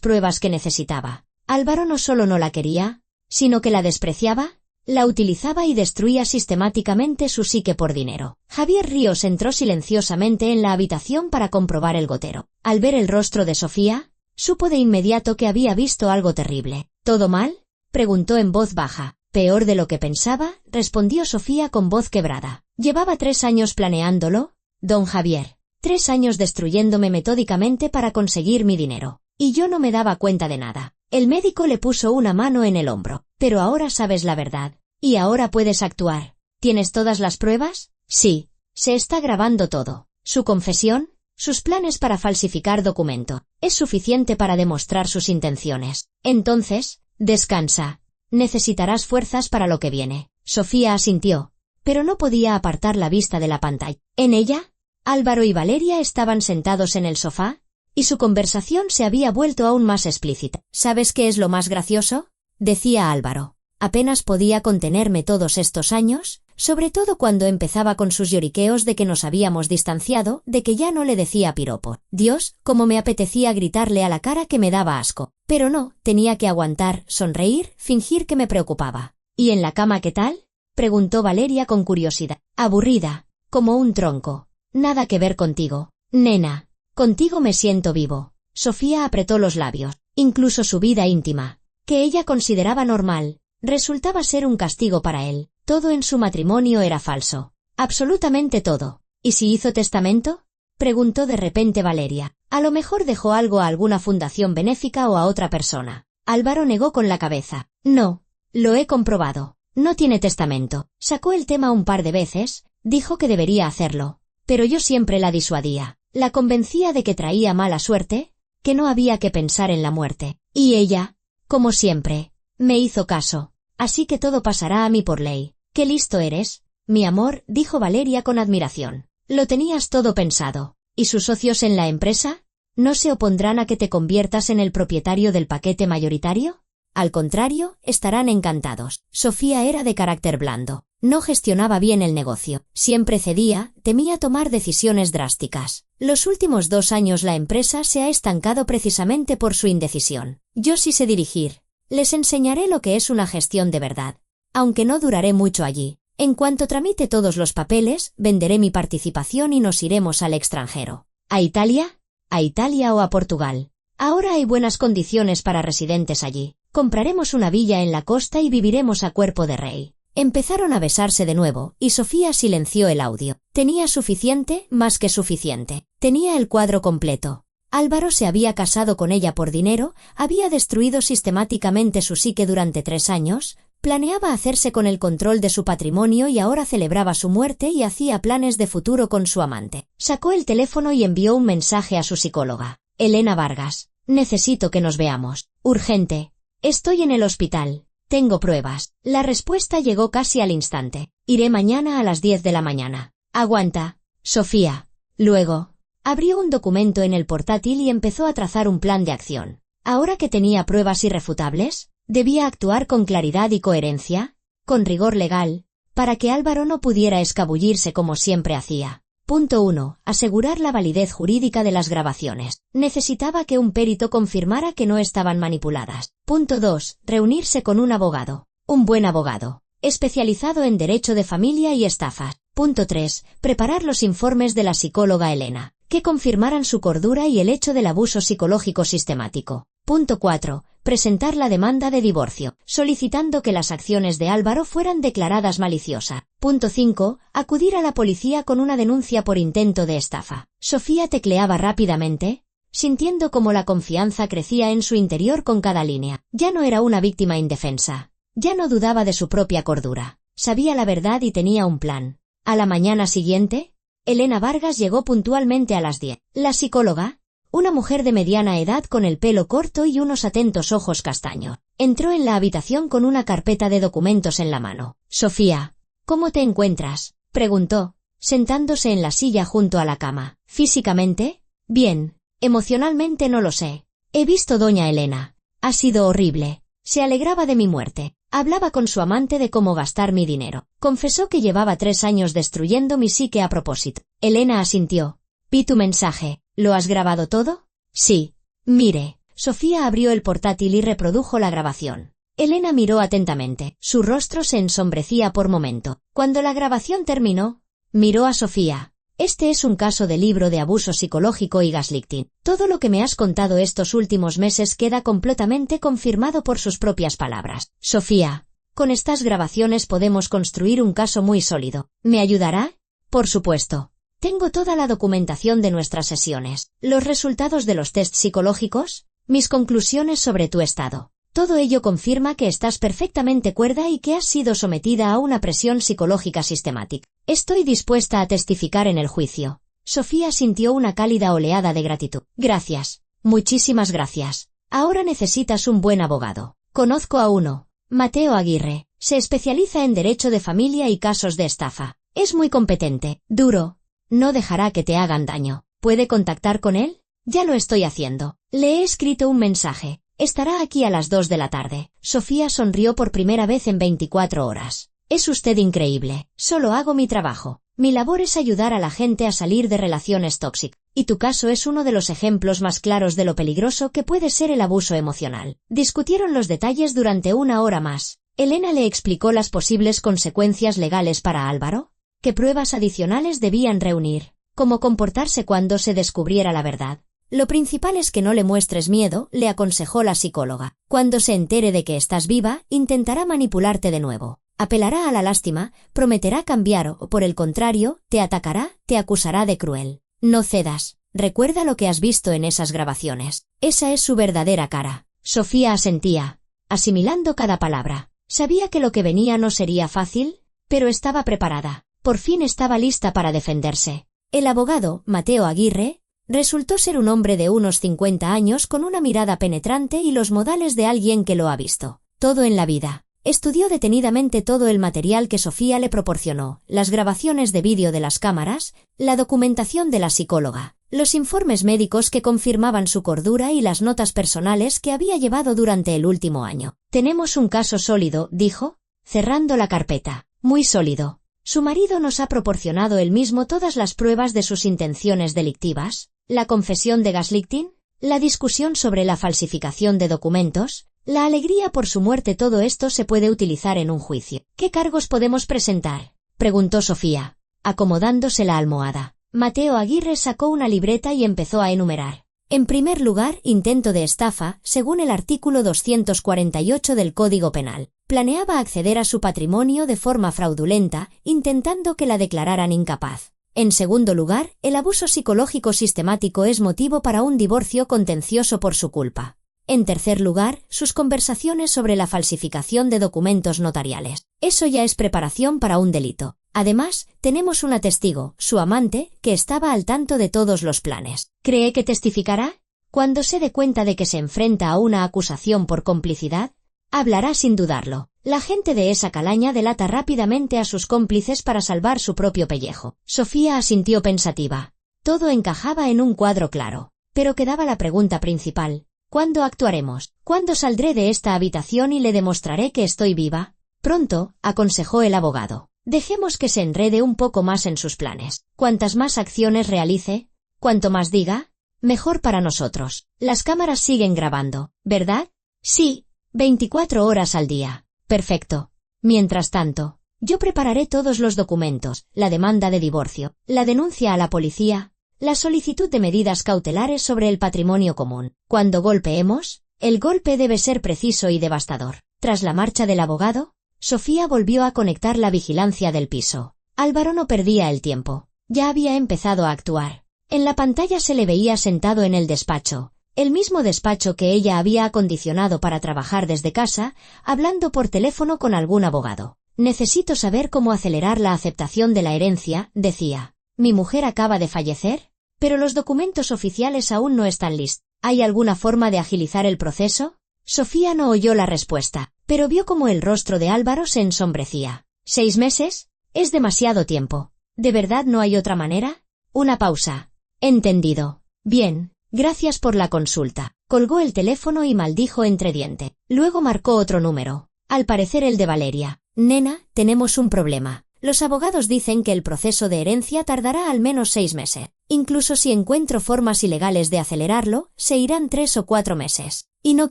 [SPEAKER 1] pruebas que necesitaba. Álvaro no solo no la quería, sino que la despreciaba, la utilizaba y destruía sistemáticamente su psique por dinero. Javier Ríos entró silenciosamente en la habitación para comprobar el gotero. Al ver el rostro de Sofía, supo de inmediato que había visto algo terrible. ¿Todo mal?, preguntó en voz baja. Peor de lo que pensaba, respondió Sofía con voz quebrada. Llevaba 3 años planeándolo, don Javier. 3 años destruyéndome metódicamente para conseguir mi dinero. Y yo no me daba cuenta de nada. El médico le puso una mano en el hombro. Pero ahora sabes la verdad. Y ahora puedes actuar. ¿Tienes todas las pruebas? Sí. Se está grabando todo. Su confesión, sus planes para falsificar documento. Es suficiente para demostrar sus intenciones. Entonces, descansa. Necesitarás fuerzas para lo que viene. Sofía asintió, pero no podía apartar la vista de la pantalla. En ella, Álvaro y Valeria estaban sentados en el sofá, y su conversación se había vuelto aún más explícita. ¿Sabes qué es lo más gracioso?, decía Álvaro. Apenas podía contenerme todos estos años, sobre todo cuando empezaba con sus lloriqueos de que nos habíamos distanciado, de que ya no le decía piropo. Dios, cómo me apetecía gritarle a la cara que me daba asco. Pero no, tenía que aguantar, sonreír, fingir que me preocupaba. ¿Y en la cama qué tal?, preguntó Valeria con curiosidad. Aburrida, como un tronco. Nada que ver contigo, nena. Contigo me siento vivo. Sofía apretó los labios. Incluso su vida íntima, que ella consideraba normal, resultaba ser un castigo para él. Todo en su matrimonio era falso. Absolutamente todo. ¿Y si hizo testamento?, preguntó de repente Valeria. A lo mejor dejó algo a alguna fundación benéfica o a otra persona. Álvaro negó con la cabeza. No, lo he comprobado. No tiene testamento. Sacó el tema un par de veces, dijo que debería hacerlo. Pero yo siempre la disuadía. La convencía de que traía mala suerte, que no había que pensar en la muerte. Y ella, como siempre, me hizo caso. Así que todo pasará a mí por ley. ¡Qué listo eres, mi amor!, dijo Valeria con admiración. Lo tenías todo pensado. ¿Y sus socios en la empresa? ¿No se opondrán a que te conviertas en el propietario del paquete mayoritario? Al contrario, estarán encantados. Sofía era de carácter blando. No gestionaba bien el negocio. Siempre cedía, temía tomar decisiones drásticas. Los últimos 2 años la empresa se ha estancado precisamente por su indecisión. Yo sí sé dirigir. Les enseñaré lo que es una gestión de verdad. Aunque no duraré mucho allí. En cuanto tramite todos los papeles, venderé mi participación y nos iremos al extranjero. ¿A Italia? ¿A Italia o a Portugal? Ahora hay buenas condiciones para residentes allí. Compraremos una villa en la costa y viviremos a cuerpo de rey. Empezaron a besarse de nuevo, y Sofía silenció el audio. Tenía suficiente, más que suficiente. Tenía el cuadro completo. Álvaro se había casado con ella por dinero, había destruido sistemáticamente su psique durante 3 años, planeaba hacerse con el control de su patrimonio y ahora celebraba su muerte y hacía planes de futuro con su amante. Sacó el teléfono y envió un mensaje a su psicóloga. Elena Vargas. Necesito que nos veamos. Urgente. Estoy en el hospital. Tengo pruebas. La respuesta llegó casi al instante. Iré mañana a las 10 de la mañana. Aguanta, Sofía. Luego, abrió un documento en el portátil y empezó a trazar un plan de acción. Ahora que tenía pruebas irrefutables, debía actuar con claridad y coherencia, con rigor legal, para que Álvaro no pudiera escabullirse como siempre hacía. Punto 1. Asegurar la validez jurídica de las grabaciones. Necesitaba que un perito confirmara que no estaban manipuladas. Punto 2. Reunirse con un abogado. Un buen abogado, especializado en derecho de familia y estafas. Punto 3. Preparar los informes de la psicóloga Elena, que confirmaran su cordura y el hecho del abuso psicológico sistemático. Punto 4. Presentar la demanda de divorcio, solicitando que las acciones de Álvaro fueran declaradas maliciosas. Punto 5. Acudir a la policía con una denuncia por intento de estafa. Sofía tecleaba rápidamente, sintiendo cómo la confianza crecía en su interior con cada línea. Ya no era una víctima indefensa. Ya no dudaba de su propia cordura. Sabía la verdad y tenía un plan. A la mañana siguiente, Elena Vargas llegó puntualmente a las 10. La psicóloga, una mujer de mediana edad con el pelo corto y unos atentos ojos castaños, entró en la habitación con una carpeta de documentos en la mano. Sofía, ¿cómo te encuentras?, preguntó, sentándose en la silla junto a la cama. Físicamente, bien. Emocionalmente no lo sé. He visto doña Elena. Ha sido horrible. Se alegraba de mi muerte. Hablaba con su amante de cómo gastar mi dinero. Confesó que llevaba 3 años destruyendo mi psique a propósito. Elena asintió. Vi tu mensaje. ¿Lo has grabado todo? Sí. Mire. Sofía abrió el portátil y reprodujo la grabación. Elena miró atentamente. Su rostro se ensombrecía por momento. Cuando la grabación terminó, miró a Sofía. Este es un caso de libro de abuso psicológico y gaslighting. Todo lo que me has contado estos últimos meses queda completamente confirmado por sus propias palabras. Sofía, con estas grabaciones podemos construir un caso muy sólido. ¿Me ayudará? Por supuesto. Tengo toda la documentación de nuestras sesiones, los resultados de los tests psicológicos, mis conclusiones sobre tu estado. Todo ello confirma que estás perfectamente cuerda y que has sido sometida a una presión psicológica sistemática. Estoy dispuesta a testificar en el juicio. Sofía sintió una cálida oleada de gratitud. Gracias. Muchísimas gracias. Ahora necesitas un buen abogado. Conozco a uno. Mateo Aguirre. Se especializa en derecho de familia y casos de estafa. Es muy competente. Duro. No dejará que te hagan daño. ¿Puede contactar con él? Ya lo estoy haciendo. Le he escrito un mensaje. Estará aquí a las 2 de la tarde. Sofía sonrió por primera vez en 24 horas. Es usted increíble. Solo hago mi trabajo. Mi labor es ayudar a la gente a salir de relaciones tóxicas. Y tu caso es uno de los ejemplos más claros de lo peligroso que puede ser el abuso emocional. Discutieron los detalles durante 1 hora más. Elena le explicó las posibles consecuencias legales para Álvaro, qué pruebas adicionales debían reunir, cómo comportarse cuando se descubriera la verdad. Lo principal es que no le muestres miedo, le aconsejó la psicóloga. Cuando se entere de que estás viva, intentará manipularte de nuevo. Apelará a la lástima, prometerá cambiar o, por el contrario, te atacará, te acusará de cruel. No cedas. Recuerda lo que has visto en esas grabaciones. Esa es su verdadera cara. Sofía asentía, asimilando cada palabra. Sabía que lo que venía no sería fácil, pero estaba preparada. Por fin estaba lista para defenderse. El abogado, Mateo Aguirre, resultó ser un hombre de unos 50 años con una mirada penetrante y los modales de alguien que lo ha visto todo en la vida. Estudió detenidamente todo el material que Sofía le proporcionó, las grabaciones de vídeo de las cámaras, la documentación de la psicóloga, los informes médicos que confirmaban su cordura y las notas personales que había llevado durante el último año. Tenemos un caso sólido, dijo, cerrando la carpeta. Muy sólido. Su marido nos ha proporcionado él mismo todas las pruebas de sus intenciones delictivas, la confesión de gaslighting, la discusión sobre la falsificación de documentos, la alegría por su muerte. Todo esto se puede utilizar en un juicio. ¿Qué cargos podemos presentar?, preguntó Sofía, acomodándose la almohada. Mateo Aguirre sacó una libreta y empezó a enumerar. En primer lugar, intento de estafa, según el artículo 248 del Código Penal. Planeaba acceder a su patrimonio de forma fraudulenta, intentando que la declararan incapaz. En segundo lugar, el abuso psicológico sistemático es motivo para un divorcio contencioso por su culpa. En tercer lugar, sus conversaciones sobre la falsificación de documentos notariales. Eso ya es preparación para un delito. Además, tenemos una testigo, su amante, que estaba al tanto de todos los planes. ¿Cree que testificará? Cuando se dé cuenta de que se enfrenta a una acusación por complicidad, hablará sin dudarlo. La gente de esa calaña delata rápidamente a sus cómplices para salvar su propio pellejo. Sofía asintió pensativa. Todo encajaba en un cuadro claro. Pero quedaba la pregunta principal. ¿Cuándo actuaremos? ¿Cuándo saldré de esta habitación y le demostraré que estoy viva? Pronto, aconsejó el abogado. Dejemos que se enrede un poco más en sus planes. Cuantas más acciones realice, cuanto más diga, mejor para nosotros. Las cámaras siguen grabando, ¿verdad? Sí, 24 horas al día. Perfecto. Mientras tanto, yo prepararé todos los documentos, la demanda de divorcio, la denuncia a la policía, la solicitud de medidas cautelares sobre el patrimonio común. Cuando golpeemos, el golpe debe ser preciso y devastador. Tras la marcha del abogado, Sofía volvió a conectar la vigilancia del piso. Álvaro no perdía el tiempo. Ya había empezado a actuar. En la pantalla se le veía sentado en el despacho, el mismo despacho que ella había acondicionado para trabajar desde casa, hablando por teléfono con algún abogado. Necesito saber cómo acelerar la aceptación de la herencia, decía. Mi mujer acaba de fallecer, pero los documentos oficiales aún no están listos. ¿Hay alguna forma de agilizar el proceso? Sofía no oyó la respuesta, pero vio cómo el rostro de Álvaro se ensombrecía. ¿6 meses? Es demasiado tiempo. ¿De verdad no hay otra manera? Una pausa. Entendido. Bien, gracias por la consulta. Colgó el teléfono y maldijo entre dientes. Luego marcó otro número. Al parecer el de Valeria. Nena, tenemos un problema. Los abogados dicen que el proceso de herencia tardará al menos 6 meses. Incluso si encuentro formas ilegales de acelerarlo, se irán 3 o 4 meses. Y no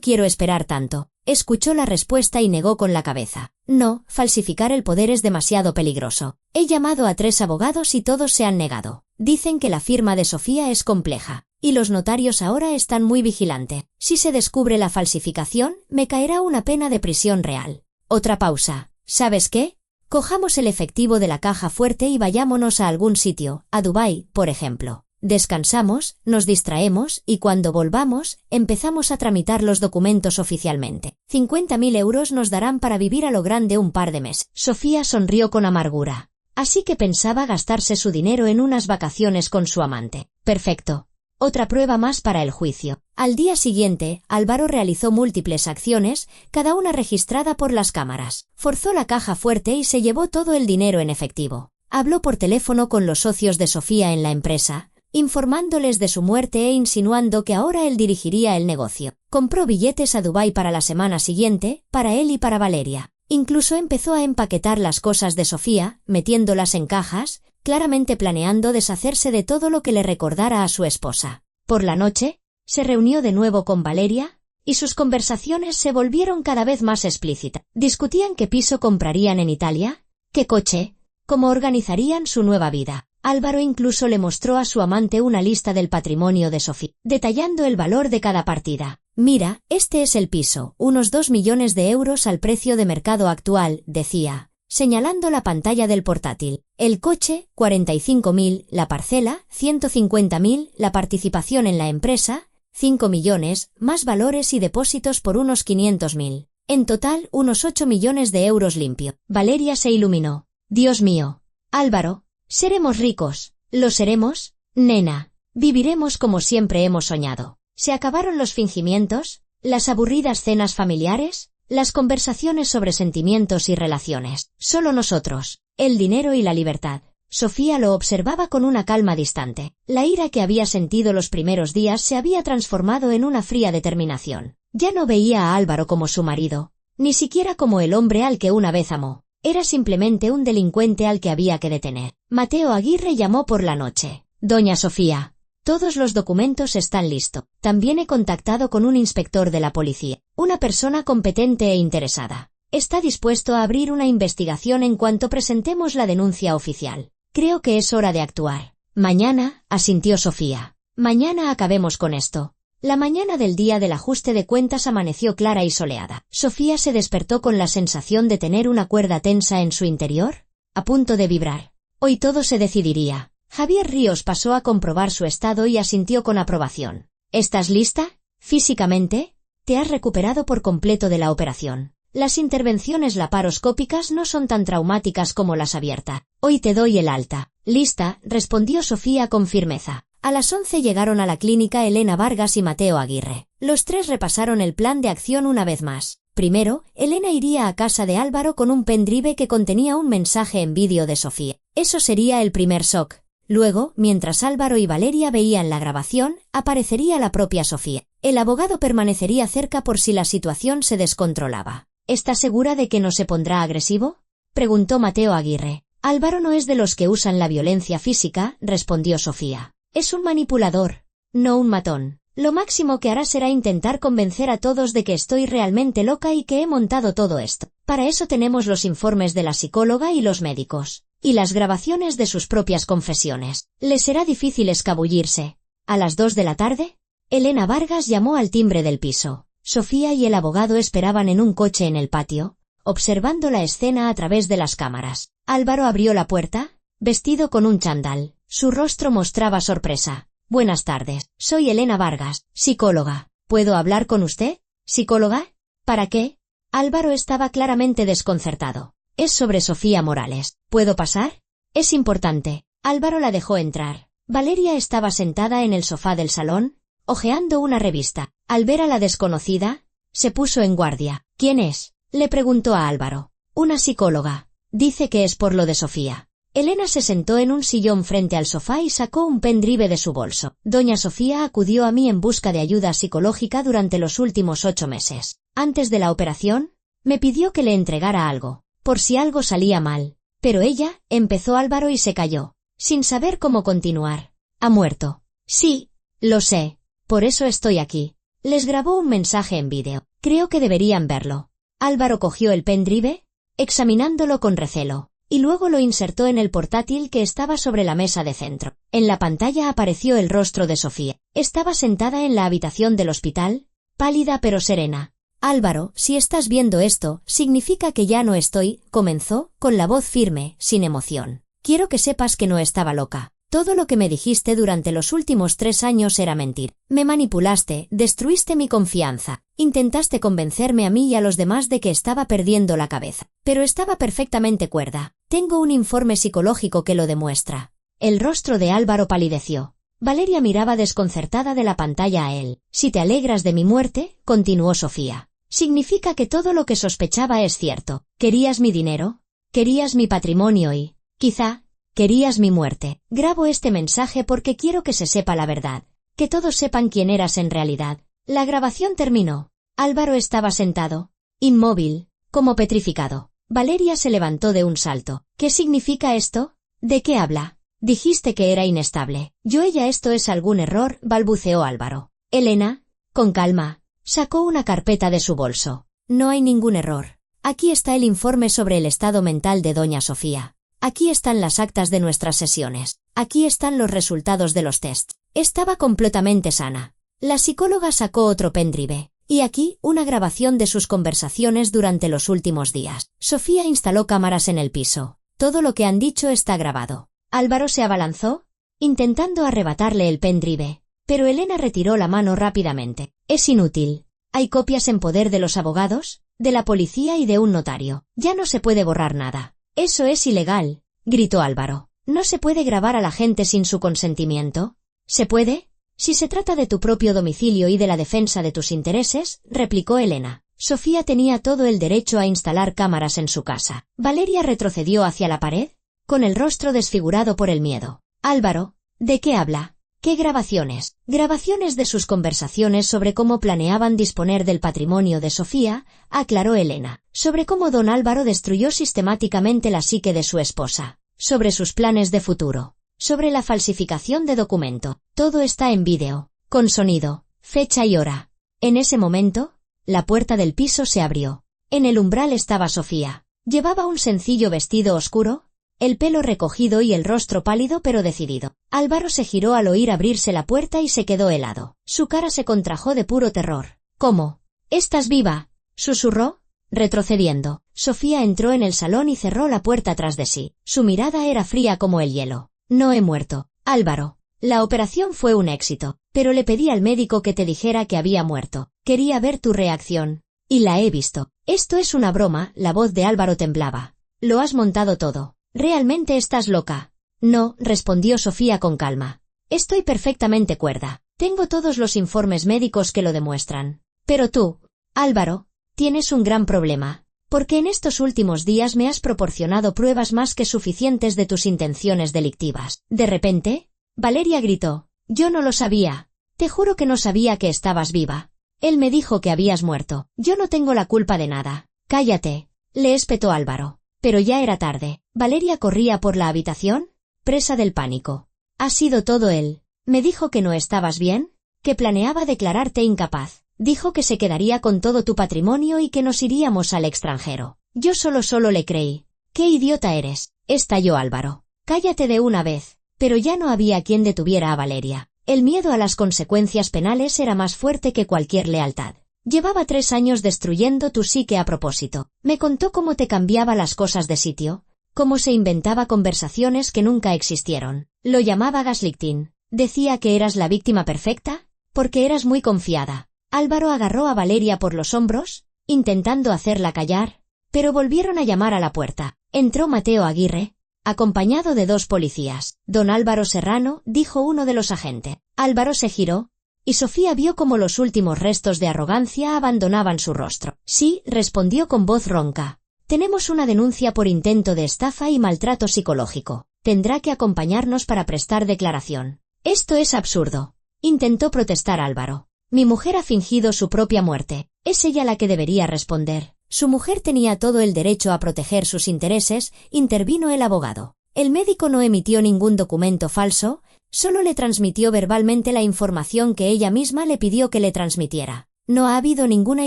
[SPEAKER 1] quiero esperar tanto. Escuchó la respuesta y negó con la cabeza. No, falsificar el poder es demasiado peligroso. He llamado a 3 abogados y todos se han negado. Dicen que la firma de Sofía es compleja. Y los notarios ahora están muy vigilantes. Si se descubre la falsificación, me caerá una pena de prisión real. Otra pausa. ¿Sabes qué? Cojamos el efectivo de la caja fuerte y vayámonos a algún sitio, a Dubái, por ejemplo. Descansamos, nos distraemos y cuando volvamos, empezamos a tramitar los documentos oficialmente. 50.000 euros nos darán para vivir a lo grande un par de meses. Sofía sonrió con amargura. Así que pensaba gastarse su dinero en unas vacaciones con su amante. Perfecto. Otra prueba más para el juicio. Al día siguiente, Álvaro realizó múltiples acciones, cada una registrada por las cámaras. Forzó la caja fuerte y se llevó todo el dinero en efectivo. Habló por teléfono con los socios de Sofía en la empresa, informándoles de su muerte e insinuando que ahora él dirigiría el negocio. Compró billetes a Dubái para la semana siguiente, para él y para Valeria. Incluso empezó a empaquetar las cosas de Sofía, metiéndolas en cajas, claramente planeando deshacerse de todo lo que le recordara a su esposa. Por la noche, se reunió de nuevo con Valeria, y sus conversaciones se volvieron cada vez más explícitas. Discutían qué piso comprarían en Italia, qué coche, cómo organizarían su nueva vida. Álvaro incluso le mostró a su amante una lista del patrimonio de Sofía, detallando el valor de cada partida. «Mira, este es el piso, unos 2 millones de euros al precio de mercado actual», decía, señalando la pantalla del portátil. El coche, 45.000, la parcela, 150.000, la participación en la empresa, 5 millones, más valores y depósitos por unos 500.000. En total, unos 8 millones de euros limpio. Valeria se iluminó. «Dios mío. Álvaro, seremos ricos. ¿Lo seremos? Nena. Viviremos como siempre hemos soñado». Se acabaron los fingimientos, las aburridas cenas familiares, las conversaciones sobre sentimientos y relaciones. Solo nosotros, el dinero y la libertad. Sofía lo observaba con una calma distante. La ira que había sentido los primeros días se había transformado en una fría determinación. Ya no veía a Álvaro como su marido, ni siquiera como el hombre al que una vez amó. Era simplemente un delincuente al que había que detener. Mateo Aguirre llamó por la noche. «Doña Sofía, todos los documentos están listos. También he contactado con un inspector de la policía, una persona competente e interesada. Está dispuesto a abrir una investigación en cuanto presentemos la denuncia oficial. Creo que es hora de actuar». «Mañana», asintió Sofía. «Mañana acabemos con esto». La mañana del día del ajuste de cuentas amaneció clara y soleada. Sofía se despertó con la sensación de tener una cuerda tensa en su interior, a punto de vibrar. Hoy todo se decidiría. Javier Ríos pasó a comprobar su estado y asintió con aprobación. «¿Estás lista? Físicamente, te has recuperado por completo de la operación. Las intervenciones laparoscópicas no son tan traumáticas como las abiertas. Hoy te doy el alta». «Lista», respondió Sofía con firmeza. A las 11 llegaron a la clínica Elena Vargas y Mateo Aguirre. Los tres repasaron el plan de acción una vez más. Primero, Elena iría a casa de Álvaro con un pendrive que contenía un mensaje en vídeo de Sofía. Eso sería el primer shock. Luego, mientras Álvaro y Valeria veían la grabación, aparecería la propia Sofía. El abogado permanecería cerca por si la situación se descontrolaba. «¿Estás segura de que no se pondrá agresivo?», preguntó Mateo Aguirre. «Álvaro no es de los que usan la violencia física», respondió Sofía. «Es un manipulador, no un matón. Lo máximo que hará será intentar convencer a todos de que estoy realmente loca y que he montado todo esto. Para eso tenemos los informes de la psicóloga y los médicos. Y las grabaciones de sus propias confesiones. Le será difícil escabullirse». A las 2 de la tarde, Elena Vargas llamó al timbre del piso. Sofía y el abogado esperaban en un coche en el patio, observando la escena a través de las cámaras. Álvaro abrió la puerta, vestido con un chándal. Su rostro mostraba sorpresa. «Buenas tardes. Soy Elena Vargas, psicóloga. ¿Puedo hablar con usted? ¿Psicóloga? ¿Para qué?» Álvaro estaba claramente desconcertado. «Es sobre Sofía Morales. ¿Puedo pasar?» «Es importante». Álvaro la dejó entrar. Valeria estaba sentada en el sofá del salón, hojeando una revista. Al ver a la desconocida, se puso en guardia. «¿Quién es?», le preguntó a Álvaro. «Una psicóloga. Dice que es por lo de Sofía». Elena se sentó en un sillón frente al sofá y sacó un pendrive de su bolso. «Doña Sofía acudió a mí en busca de ayuda psicológica durante los últimos 8 meses. Antes de la operación, me pidió que le entregara algo, por si algo salía mal. Pero ella», empezó Álvaro y se calló, sin saber cómo continuar. «Ha muerto». «Sí, lo sé. Por eso estoy aquí». Les grabó un mensaje en vídeo. «Creo que deberían verlo». Álvaro cogió el pendrive, examinándolo con recelo, y luego lo insertó en el portátil que estaba sobre la mesa de centro. En la pantalla apareció el rostro de Sofía. Estaba sentada en la habitación del hospital, pálida pero serena. «Álvaro, si estás viendo esto, significa que ya no estoy», comenzó, con la voz firme, sin emoción. «Quiero que sepas que no estaba loca. Todo lo que me dijiste durante los últimos 3 años era mentir. Me manipulaste, destruiste mi confianza. Intentaste convencerme a mí y a los demás de que estaba perdiendo la cabeza. Pero estaba perfectamente cuerda. Tengo un informe psicológico que lo demuestra». El rostro de Álvaro palideció. Valeria miraba desconcertada de la pantalla a él. «Si te alegras de mi muerte», continuó Sofía, «significa que todo lo que sospechaba es cierto. Querías mi dinero, querías mi patrimonio y, quizá, querías mi muerte. Grabo este mensaje porque quiero que se sepa la verdad, que todos sepan quién eras en realidad». La grabación terminó. Álvaro estaba sentado, inmóvil, como petrificado. Valeria se levantó de un salto. ¿Qué significa esto? ¿De qué habla? Dijiste que era inestable. Esto es algún error, balbuceó Álvaro. Elena, con calma, sacó una carpeta de su bolso. No hay ningún error. Aquí está el informe sobre el estado mental de doña Sofía. Aquí están las actas de nuestras sesiones. Aquí están los resultados de los tests. Estaba completamente sana. La psicóloga sacó otro pendrive. Y aquí, una grabación de sus conversaciones durante los últimos días. Sofía instaló cámaras en el piso. Todo lo que han dicho está grabado. Álvaro se abalanzó, intentando arrebatarle el pendrive, pero Elena retiró la mano rápidamente. Es inútil. Hay copias en poder de los abogados, de la policía y de un notario. Ya no se puede borrar nada. Eso es ilegal, gritó Álvaro. ¿No se puede grabar a la gente sin su consentimiento? ¿Se puede? Si se trata de tu propio domicilio y de la defensa de tus intereses, replicó Elena. Sofía tenía todo el derecho a instalar cámaras en su casa. Valeria retrocedió hacia la pared, con el rostro desfigurado por el miedo. Álvaro, ¿de qué habla? ¿Qué grabaciones? Grabaciones de sus conversaciones sobre cómo planeaban disponer del patrimonio de Sofía, aclaró Elena. Sobre cómo don Álvaro destruyó sistemáticamente la psique de su esposa. Sobre sus planes de futuro. Sobre la falsificación de documento. Todo está en vídeo, con sonido, fecha y hora. En ese momento, la puerta del piso se abrió. En el umbral estaba Sofía. Llevaba un sencillo vestido oscuro, el pelo recogido y el rostro pálido pero decidido. Álvaro se giró al oír abrirse la puerta y se quedó helado. Su cara se contrajo de puro terror. ¿Cómo? ¿Estás viva?, susurró, retrocediendo. Sofía entró en el salón y cerró la puerta tras de sí. Su mirada era fría como el hielo. No he muerto, Álvaro. La operación fue un éxito, pero le pedí al médico que te dijera que había muerto. Quería ver tu reacción. Y la he visto. Esto es una broma, la voz de Álvaro temblaba. Lo has montado todo. ¿Realmente estás loca? No, respondió Sofía con calma. Estoy perfectamente cuerda. Tengo todos los informes médicos que lo demuestran. Pero tú, Álvaro, tienes un gran problema. Porque en estos últimos días me has proporcionado pruebas más que suficientes de tus intenciones delictivas. De repente, Valeria gritó. Yo no lo sabía. Te juro que no sabía que estabas viva. Él me dijo que habías muerto. Yo no tengo la culpa de nada. Cállate, le espetó Álvaro. Pero ya era tarde. Valeria corría por la habitación, presa del pánico. Ha sido todo él. Me dijo que no estabas bien, que planeaba declararte incapaz. Dijo que se quedaría con todo tu patrimonio y que nos iríamos al extranjero. Yo solo le creí. ¡Qué idiota eres!, estalló Álvaro. Cállate de una vez. Pero ya no había quien detuviera a Valeria. El miedo a las consecuencias penales era más fuerte que cualquier lealtad. Llevaba 3 años destruyendo tu psique a propósito. Me contó cómo te cambiaba las cosas de sitio, cómo se inventaba conversaciones que nunca existieron. Lo llamaba gaslighting. Decía que eras la víctima perfecta, porque eras muy confiada. Álvaro agarró a Valeria por los hombros, intentando hacerla callar, pero volvieron a llamar a la puerta. Entró Mateo Aguirre, acompañado de 2 policías. Don Álvaro Serrano, dijo uno de los agentes. Álvaro se giró, y Sofía vio cómo los últimos restos de arrogancia abandonaban su rostro. Sí, respondió con voz ronca. Tenemos una denuncia por intento de estafa y maltrato psicológico. Tendrá que acompañarnos para prestar declaración. Esto es absurdo, intentó protestar Álvaro. Mi mujer ha fingido su propia muerte. Es ella la que debería responder. Su mujer tenía todo el derecho a proteger sus intereses, intervino el abogado. El médico no emitió ningún documento falso, solo le transmitió verbalmente la información que ella misma le pidió que le transmitiera. No ha habido ninguna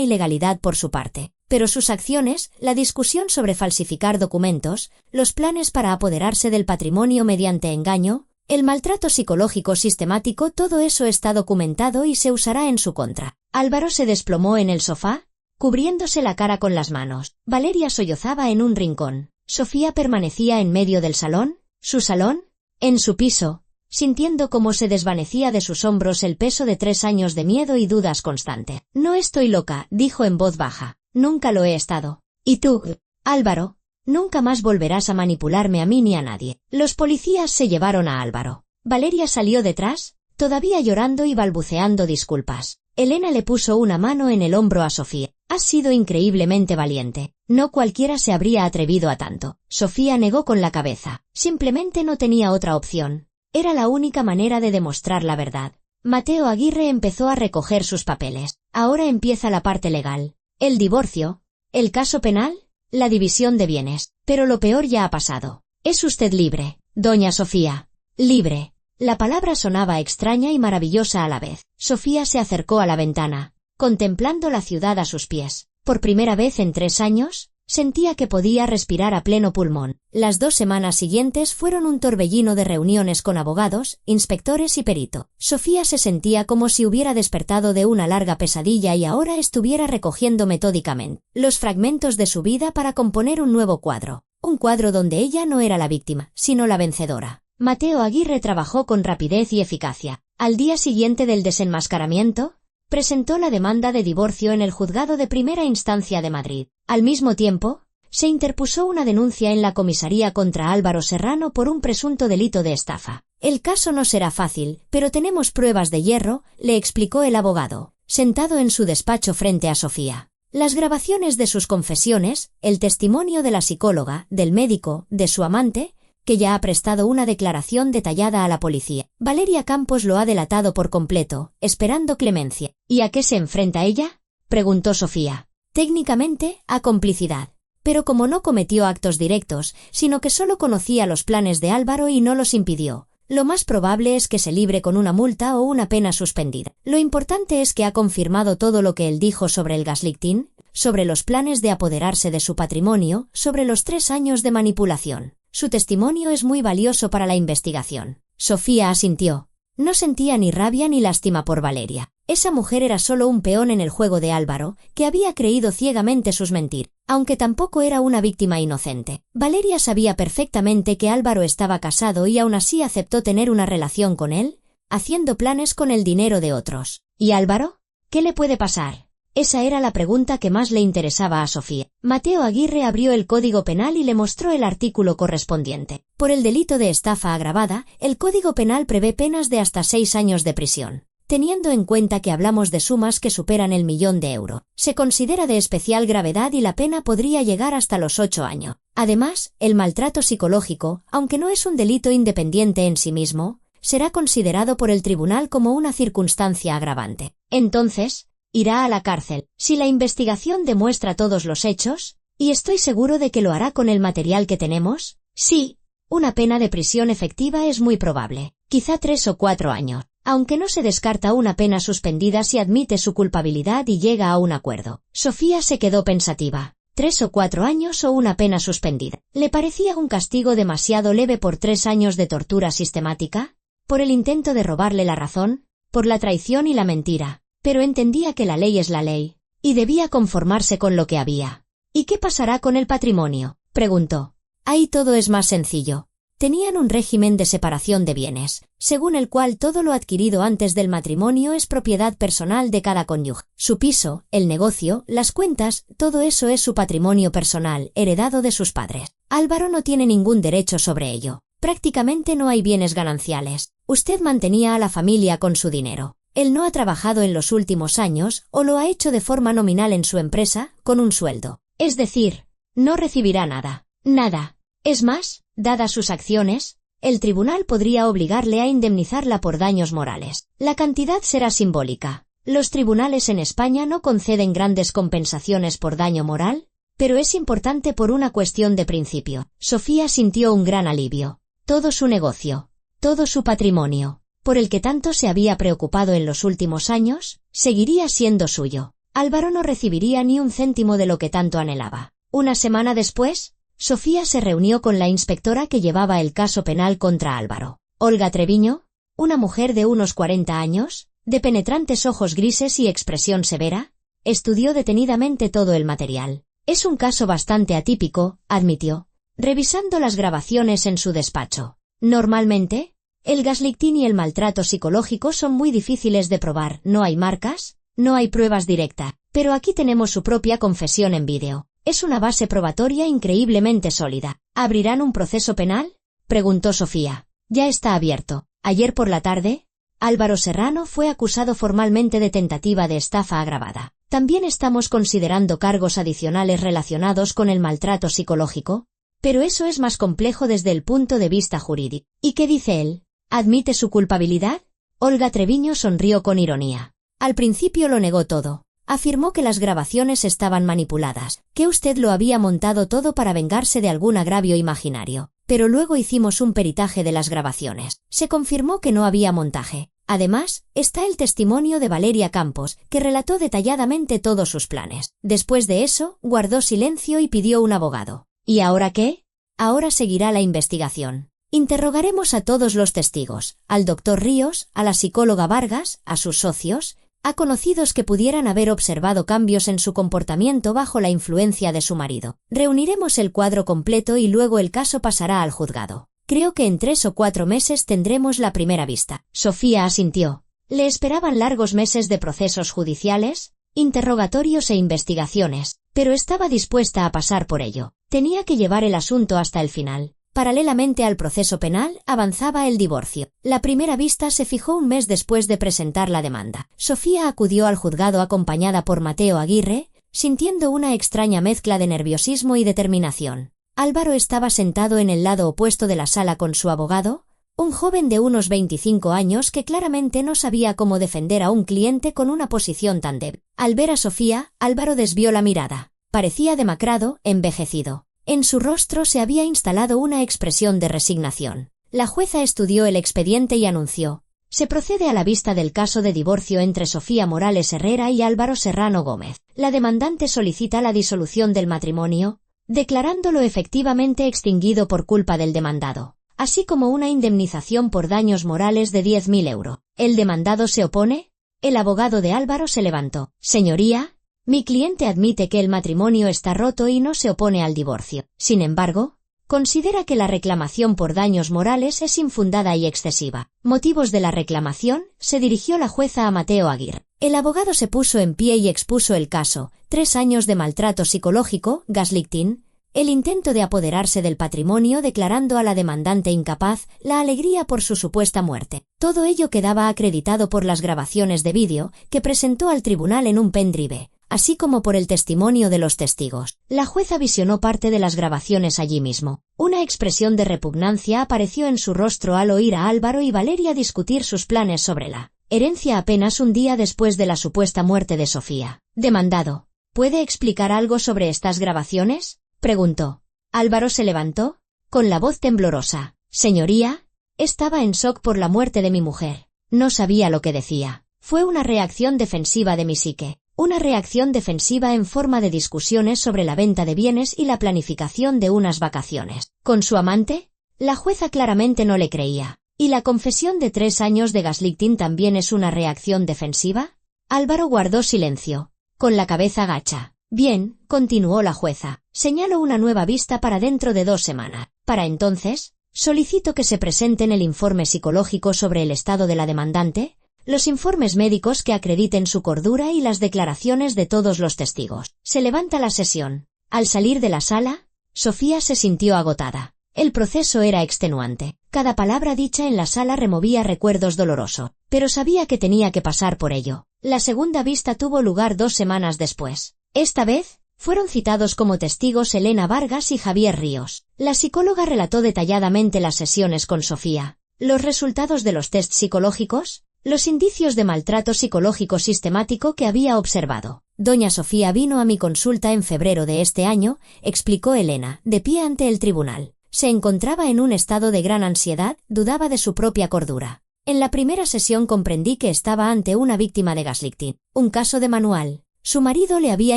[SPEAKER 1] ilegalidad por su parte, pero sus acciones, la discusión sobre falsificar documentos, los planes para apoderarse del patrimonio mediante engaño, el maltrato psicológico sistemático, todo eso está documentado y se usará en su contra. Álvaro se desplomó en el sofá, cubriéndose la cara con las manos. Valeria sollozaba en un rincón. Sofía permanecía en medio del salón, su salón, en su piso, sintiendo cómo se desvanecía de sus hombros el peso de 3 años de miedo y dudas constante. No estoy loca, dijo en voz baja. Nunca lo he estado. ¿Y tú, Álvaro? Nunca más volverás a manipularme a mí ni a nadie. Los policías se llevaron a Álvaro. Valeria salió detrás, todavía llorando y balbuceando disculpas. Elena le puso una mano en el hombro a Sofía. Has sido increíblemente valiente. No cualquiera se habría atrevido a tanto. Sofía negó con la cabeza. Simplemente no tenía otra opción. Era la única manera de demostrar la verdad. Mateo Aguirre empezó a recoger sus papeles. Ahora empieza la parte legal. El divorcio, ¿El caso penal? La división de bienes. Pero lo peor ya ha pasado. Es usted libre, doña Sofía. Libre. La palabra sonaba extraña y maravillosa a la vez. Sofía se acercó a la ventana, contemplando la ciudad a sus pies. Por primera vez en 3 años, sentía que podía respirar a pleno pulmón. Las 2 semanas siguientes fueron un torbellino de reuniones con abogados, inspectores y perito. Sofía se sentía como si hubiera despertado de una larga pesadilla y ahora estuviera recogiendo metódicamente los fragmentos de su vida para componer un nuevo cuadro. Un cuadro donde ella no era la víctima, sino la vencedora. Mateo Aguirre trabajó con rapidez y eficacia. Al día siguiente del desenmascaramiento, presentó la demanda de divorcio en el Juzgado de Primera Instancia de Madrid. Al mismo tiempo, se interpuso una denuncia en la comisaría contra Álvaro Serrano por un presunto delito de estafa. El caso no será fácil, pero tenemos pruebas de hierro, le explicó el abogado, sentado en su despacho frente a Sofía. Las grabaciones de sus confesiones, el testimonio de la psicóloga, del médico, de su amante, que ya ha prestado una declaración detallada a la policía. Valeria Campos lo ha delatado por completo, esperando clemencia. ¿Y a qué se enfrenta ella?, preguntó Sofía. Técnicamente, a complicidad. Pero como no cometió actos directos, sino que solo conocía los planes de Álvaro y no los impidió, lo más probable es que se libre con una multa o una pena suspendida. Lo importante es que ha confirmado todo lo que él dijo sobre el gaslighting, sobre los planes de apoderarse de su patrimonio, sobre los 3 años de manipulación. Su testimonio es muy valioso para la investigación. Sofía asintió. No sentía ni rabia ni lástima por Valeria. Esa mujer era solo un peón en el juego de Álvaro, que había creído ciegamente sus mentiras, aunque tampoco era una víctima inocente. Valeria sabía perfectamente que Álvaro estaba casado y aún así aceptó tener una relación con él, haciendo planes con el dinero de otros. ¿Y Álvaro? ¿Qué le puede pasar? Esa era la pregunta que más le interesaba a Sofía. Mateo Aguirre abrió el Código Penal y le mostró el artículo correspondiente. Por el delito de estafa agravada, el Código Penal prevé penas de hasta 6 años de prisión. Teniendo en cuenta que hablamos de sumas que superan el 1.000.000 de euros, se considera de especial gravedad y la pena podría llegar hasta los 8 años. Además, el maltrato psicológico, aunque no es un delito independiente en sí mismo, será considerado por el tribunal como una circunstancia agravante. Entonces, irá a la cárcel. Si la investigación demuestra todos los hechos, y estoy seguro de que lo hará con el material que tenemos, sí, una pena de prisión efectiva es muy probable, quizá 3 o 4 años, aunque no se descarta una pena suspendida si admite su culpabilidad y llega a un acuerdo. Sofía se quedó pensativa. 3 o 4 años o una pena suspendida. ¿Le parecía un castigo demasiado leve por 3 años de tortura sistemática? ¿Por el intento de robarle la razón? ¿Por la traición y la mentira? Pero entendía que la ley es la ley, y debía conformarse con lo que había. ¿Y qué pasará con el patrimonio?, preguntó. Ahí todo es más sencillo. Tenían un régimen de separación de bienes, según el cual todo lo adquirido antes del matrimonio es propiedad personal de cada cónyuge. Su piso, el negocio, las cuentas, todo eso es su patrimonio personal, heredado de sus padres. Álvaro no tiene ningún derecho sobre ello. Prácticamente no hay bienes gananciales. Usted mantenía a la familia con su dinero. Él no ha trabajado en los últimos años o lo ha hecho de forma nominal en su empresa, con un sueldo. Es decir, no recibirá nada. Nada. Es más, dadas sus acciones, el tribunal podría obligarle a indemnizarla por daños morales. La cantidad será simbólica. Los tribunales en España no conceden grandes compensaciones por daño moral, pero es importante por una cuestión de principio. Sofía sintió un gran alivio. Todo su negocio, todo su patrimonio, por el que tanto se había preocupado en los últimos años, seguiría siendo suyo. Álvaro no recibiría ni un céntimo de lo que tanto anhelaba. Una semana después, Sofía se reunió con la inspectora que llevaba el caso penal contra Álvaro. Olga Treviño, una mujer de unos 40 años, de penetrantes ojos grises y expresión severa, estudió detenidamente todo el material. Es un caso bastante atípico, admitió, revisando las grabaciones en su despacho. Normalmente, el gaslighting y el maltrato psicológico son muy difíciles de probar. No hay marcas, no hay pruebas directas, pero aquí tenemos su propia confesión en vídeo. Es una base probatoria increíblemente sólida. ¿Abrirán un proceso penal?, preguntó Sofía. Ya está abierto. Ayer por la tarde, Álvaro Serrano fue acusado formalmente de tentativa de estafa agravada. También estamos considerando cargos adicionales relacionados con el maltrato psicológico, pero eso es más complejo desde el punto de vista jurídico. ¿Y qué dice él? ¿Admite su culpabilidad? Olga Treviño sonrió con ironía. Al principio lo negó todo. Afirmó que las grabaciones estaban manipuladas, que usted lo había montado todo para vengarse de algún agravio imaginario. Pero luego hicimos un peritaje de las grabaciones. Se confirmó que no había montaje. Además, está el testimonio de Valeria Campos, que relató detalladamente todos sus planes. Después de eso, guardó silencio y pidió un abogado. ¿Y ahora qué? Ahora seguirá la investigación. Interrogaremos a todos los testigos, al doctor Ríos, a la psicóloga Vargas, a sus socios, a conocidos que pudieran haber observado cambios en su comportamiento bajo la influencia de su marido. Reuniremos el cuadro completo y luego el caso pasará al juzgado. Creo que en 3 o 4 meses tendremos la primera vista. Sofía asintió. ¿Le esperaban largos meses de procesos judiciales, interrogatorios e investigaciones? Pero estaba dispuesta a pasar por ello. Tenía que llevar el asunto hasta el final. Paralelamente al proceso penal, avanzaba el divorcio. La primera vista se fijó un mes después de presentar la demanda. Sofía acudió al juzgado acompañada por Mateo Aguirre, sintiendo una extraña mezcla de nerviosismo y determinación. Álvaro estaba sentado en el lado opuesto de la sala con su abogado, un joven de unos 25 años que claramente no sabía cómo defender a un cliente con una posición tan débil. Al ver a Sofía, Álvaro desvió la mirada. Parecía demacrado, envejecido. En su rostro se había instalado una expresión de resignación. La jueza estudió el expediente y anunció: se procede a la vista del caso de divorcio entre Sofía Morales Herrera y Álvaro Serrano Gómez. La demandante solicita la disolución del matrimonio, declarándolo efectivamente extinguido por culpa del demandado, así como una indemnización por daños morales de 10.000 euros. ¿El demandado se opone? El abogado de Álvaro se levantó. Señoría, mi cliente admite que el matrimonio está roto y no se opone al divorcio. Sin embargo, considera que la reclamación por daños morales es infundada y excesiva. ¿Motivos de la reclamación? Se dirigió la jueza a Mateo Aguirre. El abogado se puso en pie y expuso el caso: 3 años de maltrato psicológico, gaslighting, el intento de apoderarse del patrimonio declarando a la demandante incapaz, la alegría por su supuesta muerte. Todo ello quedaba acreditado por las grabaciones de vídeo que presentó al tribunal en un pendrive, así como por el testimonio de los testigos. La jueza visionó parte de las grabaciones allí mismo. Una expresión de repugnancia apareció en su rostro al oír a Álvaro y Valeria discutir sus planes sobre la herencia apenas un día después de la supuesta muerte de Sofía. Demandado: ¿puede explicar algo sobre estas grabaciones?, preguntó. Álvaro se levantó, con la voz temblorosa. Señoría, estaba en shock por la muerte de mi mujer. No sabía lo que decía. Fue una reacción defensiva de mi psique. Una reacción defensiva en forma de discusiones sobre la venta de bienes y la planificación de unas vacaciones. ¿Con su amante? La jueza claramente no le creía. ¿Y la confesión de 3 años de gaslighting también es una reacción defensiva? Álvaro guardó silencio, con la cabeza gacha. Bien, continuó la jueza, señalo una nueva vista para dentro de 2 semanas. Para entonces, solicito que se presenten el informe psicológico sobre el estado de la demandante, los informes médicos que acrediten su cordura y las declaraciones de todos los testigos. Se levanta la sesión. Al salir de la sala, Sofía se sintió agotada. El proceso era extenuante. Cada palabra dicha en la sala removía recuerdos dolorosos, pero sabía que tenía que pasar por ello. La segunda vista tuvo lugar 2 semanas después. Esta vez, fueron citados como testigos Elena Vargas y Javier Ríos. La psicóloga relató detalladamente las sesiones con Sofía, los resultados de los tests psicológicos, los indicios de maltrato psicológico sistemático que había observado. Doña Sofía vino a mi consulta en febrero de este año, explicó Elena, de pie ante el tribunal. Se encontraba en un estado de gran ansiedad, dudaba de su propia cordura. En la primera sesión comprendí que estaba ante una víctima de gaslighting, un caso de manual. Su marido le había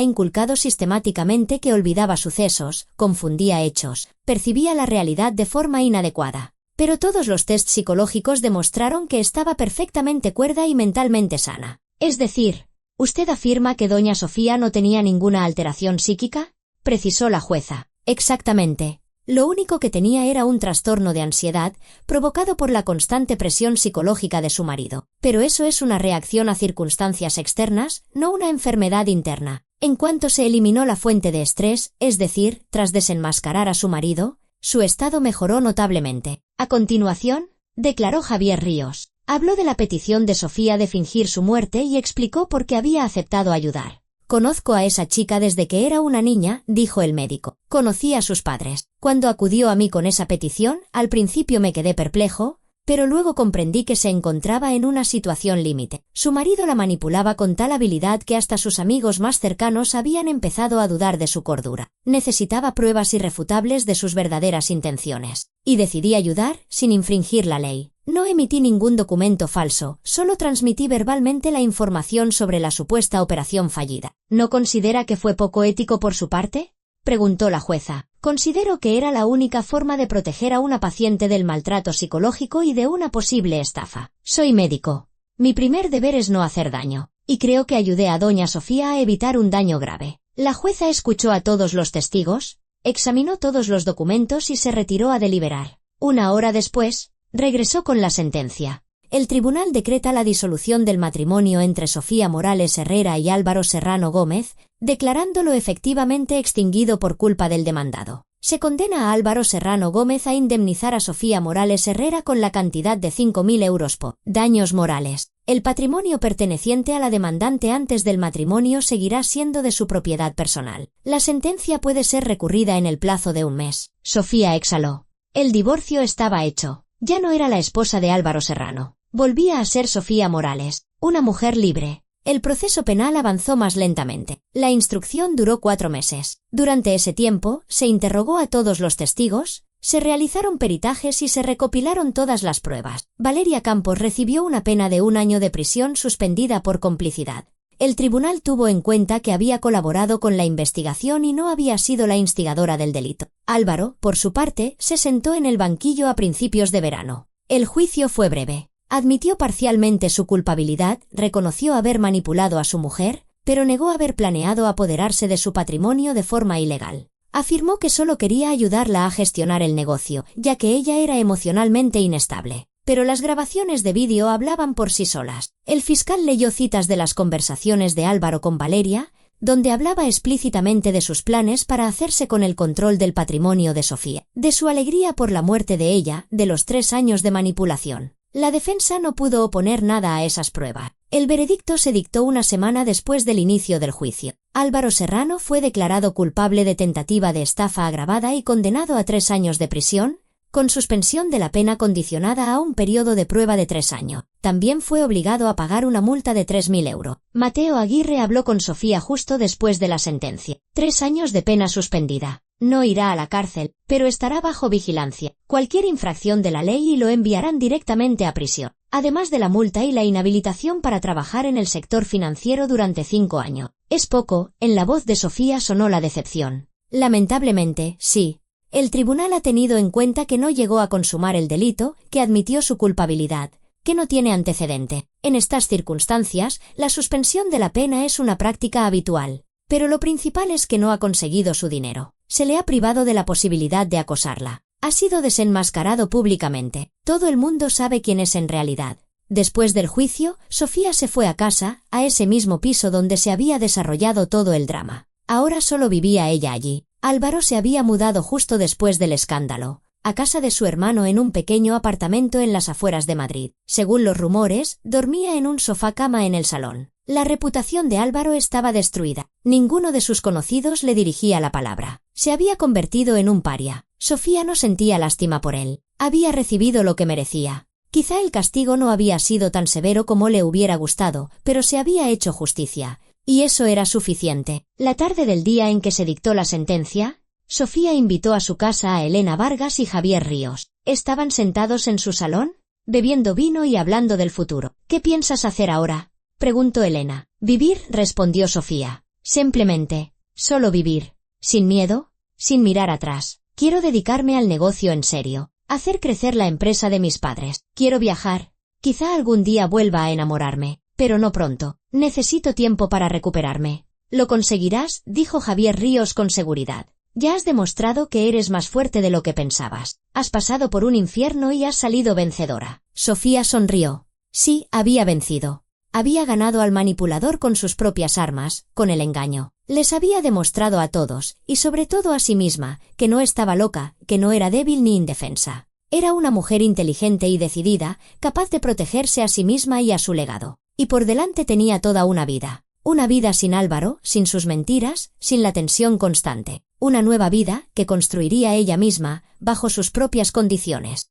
[SPEAKER 1] inculcado sistemáticamente que olvidaba sucesos, confundía hechos, percibía la realidad de forma inadecuada. Pero todos los tests psicológicos demostraron que estaba perfectamente cuerda y mentalmente sana. Es decir, ¿usted afirma que doña Sofía no tenía ninguna alteración psíquica?, precisó la jueza. Exactamente. Lo único que tenía era un trastorno de ansiedad provocado por la constante presión psicológica de su marido. Pero eso es una reacción a circunstancias externas, no una enfermedad interna. En cuanto se eliminó la fuente de estrés, es decir, tras desenmascarar a su marido, su estado mejoró notablemente. A continuación, declaró Javier Ríos. Habló de la petición de Sofía de fingir su muerte y explicó por qué había aceptado ayudar. Conozco a esa chica desde que era una niña, dijo el médico. Conocí a sus padres. Cuando acudió a mí con esa petición, al principio me quedé perplejo, pero luego comprendí que se encontraba en una situación límite. Su marido la manipulaba con tal habilidad que hasta sus amigos más cercanos habían empezado a dudar de su cordura. Necesitaba pruebas irrefutables de sus verdaderas intenciones. Y decidí ayudar, sin infringir la ley. No emití ningún documento falso, solo transmití verbalmente la información sobre la supuesta operación fallida. ¿No considera que fue poco ético por su parte?, preguntó la jueza. Considero que era la única forma de proteger a una paciente del maltrato psicológico y de una posible estafa. Soy médico. Mi primer deber es no hacer daño. Y creo que ayudé a doña Sofía a evitar un daño grave. La jueza escuchó a todos los testigos, examinó todos los documentos y se retiró a deliberar. Una hora después, regresó con la sentencia. El tribunal decreta la disolución del matrimonio entre Sofía Morales Herrera y Álvaro Serrano Gómez, declarándolo efectivamente extinguido por culpa del demandado. Se condena a Álvaro Serrano Gómez a indemnizar a Sofía Morales Herrera con la cantidad de 5.000 euros por daños morales. El patrimonio perteneciente a la demandante antes del matrimonio seguirá siendo de su propiedad personal. La sentencia puede ser recurrida en el plazo de un mes. Sofía exhaló. El divorcio estaba hecho. Ya no era la esposa de Álvaro Serrano. Volvía a ser Sofía Morales, una mujer libre. El proceso penal avanzó más lentamente. La instrucción duró 4 meses. Durante ese tiempo, se interrogó a todos los testigos, se realizaron peritajes y se recopilaron todas las pruebas. Valeria Campos recibió una pena de 1 año de prisión suspendida por complicidad. El tribunal tuvo en cuenta que había colaborado con la investigación y no había sido la instigadora del delito. Álvaro, por su parte, se sentó en el banquillo a principios de verano. El juicio fue breve. Admitió parcialmente su culpabilidad, reconoció haber manipulado a su mujer, pero negó haber planeado apoderarse de su patrimonio de forma ilegal. Afirmó que solo quería ayudarla a gestionar el negocio, ya que ella era emocionalmente inestable. Pero las grabaciones de vídeo hablaban por sí solas. El fiscal leyó citas de las conversaciones de Álvaro con Valeria, donde hablaba explícitamente de sus planes para hacerse con el control del patrimonio de Sofía, de su alegría por la muerte de ella, de los 3 años de manipulación. La defensa no pudo oponer nada a esas pruebas. El veredicto se dictó una semana después del inicio del juicio. Álvaro Serrano fue declarado culpable de tentativa de estafa agravada y condenado a 3 años de prisión, con suspensión de la pena condicionada a un periodo de prueba de 3 años. También fue obligado a pagar una multa de 3.000 euros. Mateo Aguirre habló con Sofía justo después de la sentencia. 3 años de pena suspendida. No irá a la cárcel, pero estará bajo vigilancia. Cualquier infracción de la ley y lo enviarán directamente a prisión. Además de la multa y la inhabilitación para trabajar en el sector financiero durante 5 años. Es poco, en la voz de Sofía sonó la decepción. Lamentablemente, sí. El tribunal ha tenido en cuenta que no llegó a consumar el delito, que admitió su culpabilidad, que no tiene antecedente. En estas circunstancias, la suspensión de la pena es una práctica habitual. Pero lo principal es que no ha conseguido su dinero. Se le ha privado de la posibilidad de acosarla. Ha sido desenmascarado públicamente. Todo el mundo sabe quién es en realidad. Después del juicio, Sofía se fue a casa, a ese mismo piso donde se había desarrollado todo el drama. Ahora solo vivía ella allí. Álvaro se había mudado justo después del escándalo, a casa de su hermano en un pequeño apartamento en las afueras de Madrid. Según los rumores, dormía en un sofá-cama en el salón. La reputación de Álvaro estaba destruida. Ninguno de sus conocidos le dirigía la palabra. Se había convertido en un paria. Sofía no sentía lástima por él. Había recibido lo que merecía. Quizá el castigo no había sido tan severo como le hubiera gustado, pero se había hecho justicia. Y eso era suficiente. La tarde del día en que se dictó la sentencia, Sofía invitó a su casa a Elena Vargas y Javier Ríos. Estaban sentados en su salón, bebiendo vino y hablando del futuro. ¿Qué piensas hacer ahora?, preguntó Elena. Vivir, respondió Sofía. Simplemente, solo vivir. Sin miedo, sin mirar atrás. Quiero dedicarme al negocio en serio. Hacer crecer la empresa de mis padres. Quiero viajar. Quizá algún día vuelva a enamorarme, pero no pronto. Necesito tiempo para recuperarme. Lo conseguirás, dijo Javier Ríos con seguridad. Ya has demostrado que eres más fuerte de lo que pensabas. Has pasado por un infierno y has salido vencedora. Sofía sonrió. Sí, había vencido. Había ganado al manipulador con sus propias armas, con el engaño. Les había demostrado a todos, y sobre todo a sí misma, que no estaba loca, que no era débil ni indefensa. Era una mujer inteligente y decidida, capaz de protegerse a sí misma y a su legado. Y por delante tenía toda una vida. Una vida sin Álvaro, sin sus mentiras, sin la tensión constante. Una nueva vida que construiría ella misma, bajo sus propias condiciones.